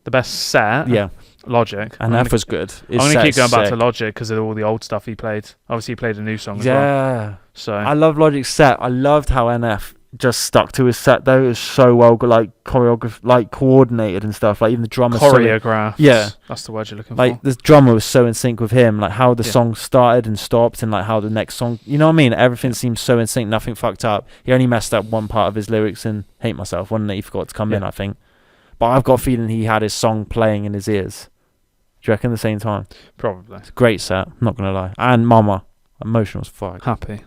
The best set? Yeah. Logic. And that was good. I'm going to keep going back to Logic because of all the old stuff he played. Obviously, he played a new song as well. Yeah. So I love Logic's set. I loved how NF just stuck to his set though. It was so well choreographed, like coordinated and stuff. Like even the drummer choreographed. Yeah, that's the word you're looking for. Like the drummer was so in sync with him. Like how the song started and stopped, and like how the next song. You know what I mean? Everything seemed so in sync. Nothing fucked up. He only messed up one part of his lyrics in "Hate Myself," one that he forgot to come in. I think, but I've got a feeling he had his song playing in his ears. Do you reckon the same time? Probably. It's a great set. I'm not gonna lie. And Mama, emotional as fuck. Happy.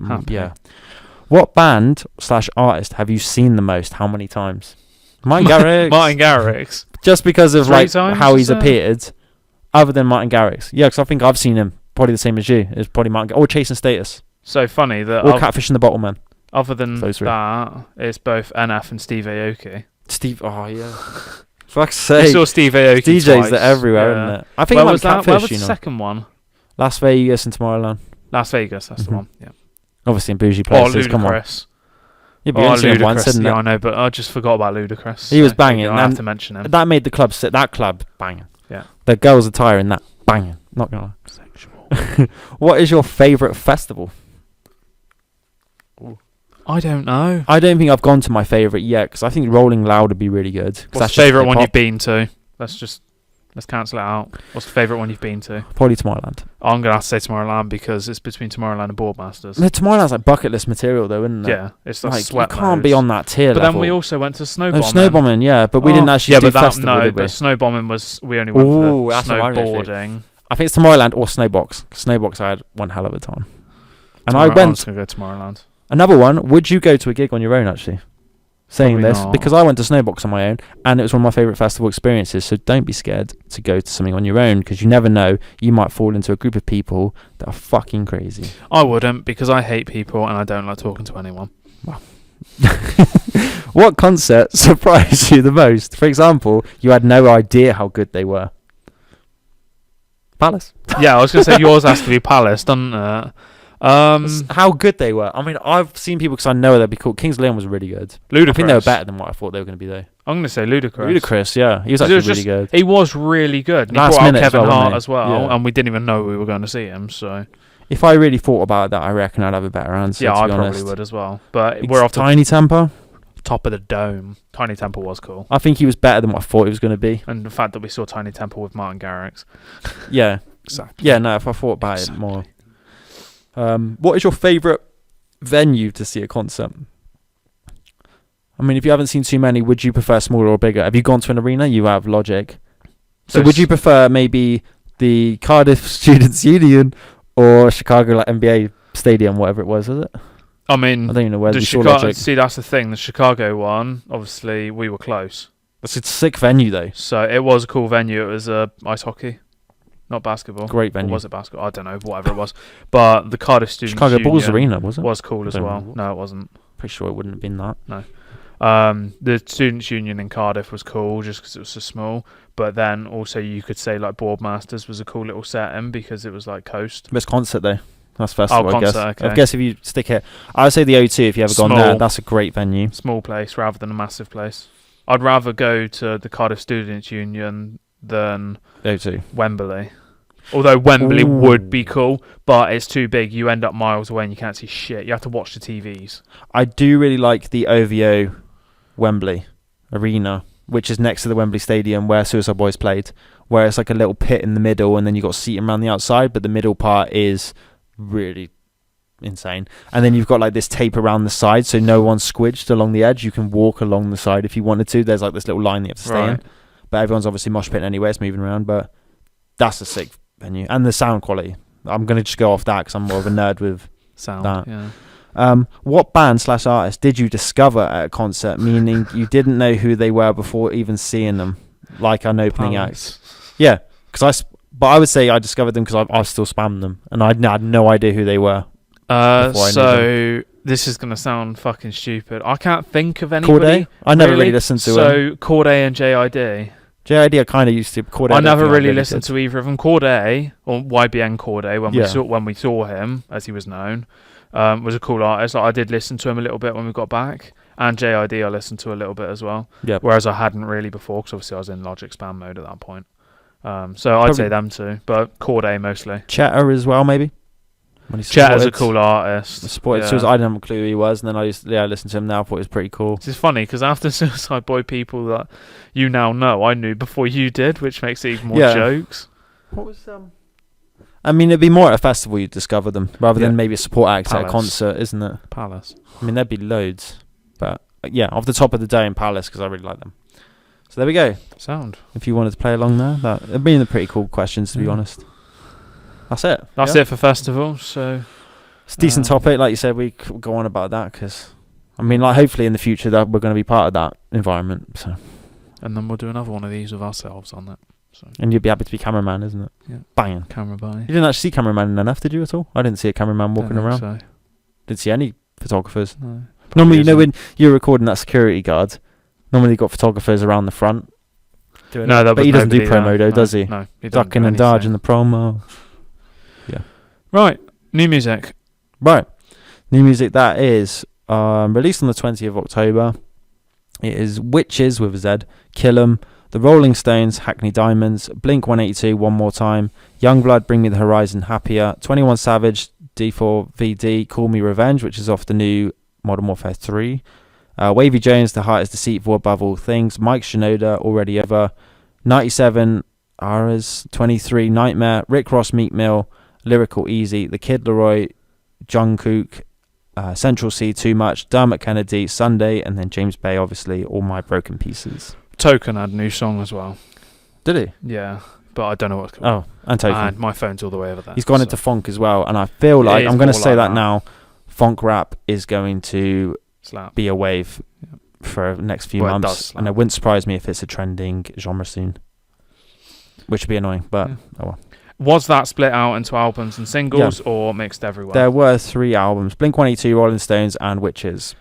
Happy. Yeah. What band / artist have you seen the most? How many times? Martin Garrix. Martin Garrix. Just because of like times, how he's appeared, other than Martin Garrix. Yeah, because I think I've seen him probably the same as you. It's probably Martin or Chasing Status. So funny that. Or Catfish and the Bottlemen. Other than that, it's both NF and Steve Aoki. Oh yeah. Fuck's sake. You saw Steve Aoki DJs twice. that everywhere, isn't it? I think where was Catfish, where was the second one? Las Vegas and Tomorrowland. Las Vegas, that's the one. Yeah. Obviously in bougie places. Come on. Yeah, Ludacris. Yeah, I know, but I just forgot about Ludacris. He was banging. I have to mention him. That made the club sit. That club banging. Yeah. The girls' attire in that banging. Not gonna lie. Sexual. What is your favourite festival? Ooh. I don't know. I don't think I've gone to my favourite yet because I think Rolling Loud would be really good. What's your favourite one you've been to? Let's cancel it out. What's the favourite one you've been to? Probably Tomorrowland. I'm going to have to say Tomorrowland because it's between Tomorrowland and Boardmasters. No, Tomorrowland's like bucket list material though, isn't it? Yeah, it's like you can't be on that tier But level. then we also went to Snowbombing. Snowbombing, yeah, but we didn't actually do festival, did we? But Snowbombing was, we only went for that's snowboarding. I think it's Tomorrowland or Snowbox. Snowbox I had one hell of a time. And I'm just going to go to Tomorrowland. Another one, would you go to a gig on your own actually? Saying Probably this not. because I went to Snowbox on my own and it was one of my favourite festival experiences, so don't be scared to go to something on your own because you never know, you might fall into a group of people that are fucking crazy. I wouldn't because I hate people and I don't like talking to anyone. Well. What concert surprised you the most? For example, you had no idea how good they were. Palace. Yeah, I was going to say yours has to be Palace, doesn't it? How good they were. I mean, I've seen people because I know they'd be cool. Kings of Leon was really good. Ludacris. I think they were better than what I thought they were going to be, though. I'm going to say Ludacris. Ludacris, yeah. He was actually really good. He was really good. And he Last brought out minute Kevin as well, Hart as well, yeah. and we didn't even know we were going to see him, so... If I really thought about that, I reckon I'd have a better answer, yeah, to I be probably honest. would as well. But we're off the Tiny Temper? top of the dome. Tiny Temple was cool. I think he was better than what I thought he was going to be. And the fact that we saw Tiny Temple with Martin Garrix. Yeah. Exactly. Yeah, no, if I thought about it more. What is your favourite venue to see a concert? I mean, if you haven't seen too many, would you prefer smaller or bigger? Have you gone to an arena? You have, logic. So would you prefer maybe the Cardiff Students' Union or Chicago NBA Stadium, whatever it was, is it? I mean, I don't even know where the you saw Chicago. logic. See, that's the thing. The Chicago one, obviously, we were close. That's a sick venue, though. So it was a cool venue. It was ice hockey, not basketball. Great venue. Or was it basketball? I don't know, whatever it was. But the Cardiff Students' Chicago Union Bulls Arena, was it? was cool as I don't well. know. No, it wasn't. Pretty sure it wouldn't have been that. No. The Students' Union in Cardiff was cool just because it was so small. But then also you could say like Boardmasters was a cool little setting because it was like coast. Best concert, though. That's festival, I guess. Concert, okay. I guess if you stick it... I would say the O2, if you ever gone there, Small. that's a great venue. Small place rather than a massive place. I'd rather go to the Cardiff Students' Union than O2. Wembley. Although Wembley Ooh. would be cool, but it's too big. You end up miles away and you can't see shit. You have to watch the TVs. I do really like the OVO Wembley Arena, which is next to the Wembley Stadium where Suicide Boys played, where it's like a little pit in the middle and then you got seating around the outside, but the middle part is really insane. And then you've got like this tape around the side so no one's squidged along the edge. You can walk along the side if you wanted to. There's like this little line that you have to stay in. But everyone's obviously mosh pitting anyway. It's moving around, but that's a sick venue. And the sound quality. I'm going to just go off that because I'm more of a nerd with Sound, that. yeah. What band/artist did you discover at a concert, meaning you didn't know who they were before even seeing them, like an opening act? Yeah, but I would say I discovered them because I still spammed them, and I had no idea who they were. So this is gonna sound fucking stupid. I can't think of anybody. Corday? I never really listened to him. So Corday and JID. JID I kind of used to. Corday, I never really listened to either of them. Corday or YBN Corday when we saw him, as he was known, was a cool artist. Like, I did listen to him a little bit when we got back, and JID I listened to a little bit as well. Yeah. Whereas I hadn't really before, because obviously I was in Logic spam mode at that point. So I'd say them two, but Corday mostly. Cheddar as well, maybe. Cheddar's a cool artist. I didn't have a clue who he was, and then I listened to him now. I thought it was pretty cool. It's funny because after Suicide Boy, people that you now know, I knew before you did, which makes it even more jokes. What was I mean, it'd be more at a festival you'd discover them rather than maybe a support act at a concert, isn't it? Palace. I mean, there'd be loads, but yeah, off the top of the day in Palace because I really like them. So there we go. Sound. If you wanted to play along there, that'd been the pretty cool questions to be honest. That's it. That's it for festivals. So it's a decent topic, like you said. We could go on about that because, I mean, like hopefully in the future that we're going to be part of that environment. So, and then we'll do another one of these with ourselves on it. So. And you'd be happy to be cameraman, isn't it? Yeah. Banging. Camera by. You didn't actually see cameraman enough, did you at all? I didn't see a cameraman walking around. So. Didn't see any photographers. No. Normally, when you're recording that security guard, normally you've got photographers around the front. But he doesn't do promo though, does he? No, he doesn't. Ducking and dodging the promo. Yeah. Right. New music. Right. New music that is released on the 20th of October. It is Witches with a Z, Kill 'Em, The Rolling Stones, Hackney Diamonds, Blink 182, One More Time, Youngblood, Bring Me the Horizon, Happier, 21 Savage, D4VD, Call Me Revenge, which is off the new Modern Warfare 3. Wavy Jones, The Heart is Deceitful Above All Things, Mike Shinoda, Already Ever, 97, Aras, 23, Nightmare, Rick Ross, Meek Mill, Lyrical Easy, The Kid Laroi, Jungkook, Central C, Too Much, Dermot Kennedy, Sunday, and then James Bay, obviously, All My Broken Pieces. Token had a new song as well. Did he? Yeah, but I don't know what's called. Oh, and Token. And my phone's all the way over there. He's gone into funk as well, and I feel like, I'm going to say that now, funk rap is going to be a wave for the next few months, and it wouldn't surprise me if it's a trending genre soon, which would be annoying, but oh well. Was that split out into albums and singles or mixed everywhere? There were 3 albums, Blink 182, Rolling Stones, and Witches.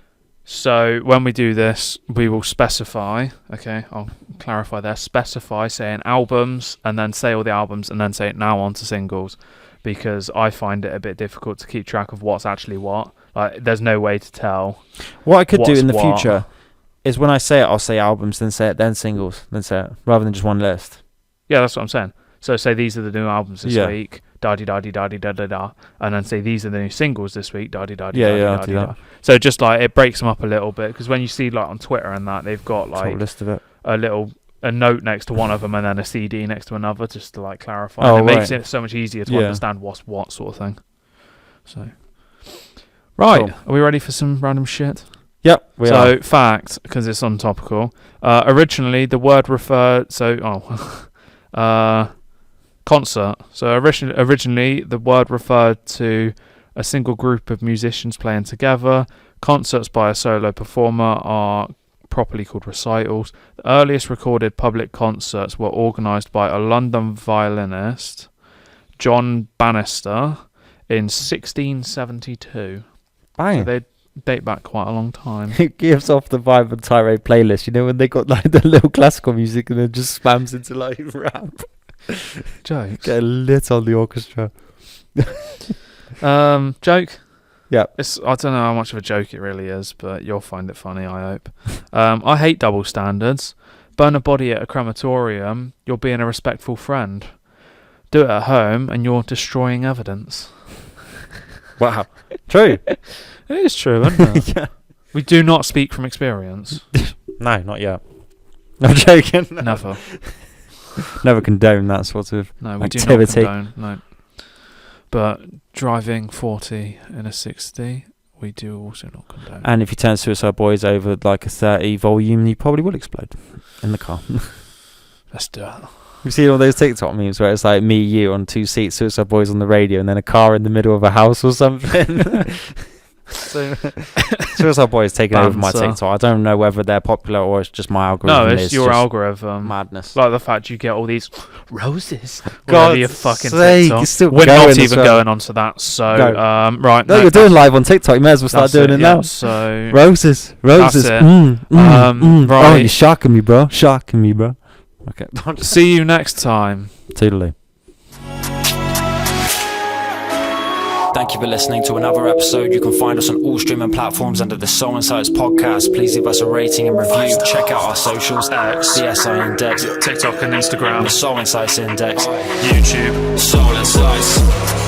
So when we do this, we will specify, okay, I'll clarify there, specify saying albums and then say all the albums and then say it now on to singles, because I find it a bit difficult to keep track of what's actually what. Like, there's no way to tell. What I could do in the future is when I say it, I'll say albums, then say it, then singles, then say it, rather than just one list. Yeah, that's what I'm saying. So say these are the new albums this week, da-di-da-di-da-di-da-da-da, and then say these are the new singles this week, da-di-da-di-da-di-da-di-da. So just like it breaks them up a little bit, because when you see like on Twitter and that, they've got like a list of it. a note next to one of them and then a CD next to another, just to like clarify. And it makes it so much easier to understand what's what sort of thing. So, right, Are we ready for some random shit? Yep, we are. Fact, because it's untopical. Originally, the word referred... concert. So originally, the word referred to a single group of musicians playing together. Concerts by a solo performer are properly called recitals. The earliest recorded public concerts were organised by a London violinist, John Bannister, in 1672. Bang. So they date back quite a long time. It gives off the vibe of Tirade playlist. You know when they got like the little classical music and then just spams into like rap. Jokes. Get lit on the orchestra. Joke. Yeah. I don't know how much of a joke it really is, but you'll find it funny, I hope. I hate double standards. Burn a body at a crematorium, you're being a respectful friend. Do it at home and you're destroying evidence. Wow. True. It is true, isn't it? Yeah. We do not speak from experience. No, not yet. I'm joking. Never. Never condone that sort of activity. Do not condone, no. But driving 40 in a 60, we do also not condone. And if you turn Suicide Boys over like a 30 volume, you probably will explode in the car. Let's do it. You've seen all those TikTok memes where it's like me, you on 2 seats, Suicide Boys on the radio, and then a car in the middle of a house or something. So, Suicide Boys taking over my TikTok. I don't know whether they're popular or it's just my algorithm. No, it's your algorithm. Madness. Like the fact you get all these roses. God, your fucking sake, TikTok. still We're not even well. going on to that. So, no. right. No, you're doing live on TikTok. You may as well start doing it now. So roses. That's it. Right. Oh, you're shocking me, bro. Okay. See you next time. Toodaloo. Thank you for listening to another episode. You can find us on all streaming platforms under the SoulInsights Podcast. Please leave us a rating and review. Check out our socials, the SI Index, TikTok and Instagram, the SoulInsights Index, YouTube, SoulInsights.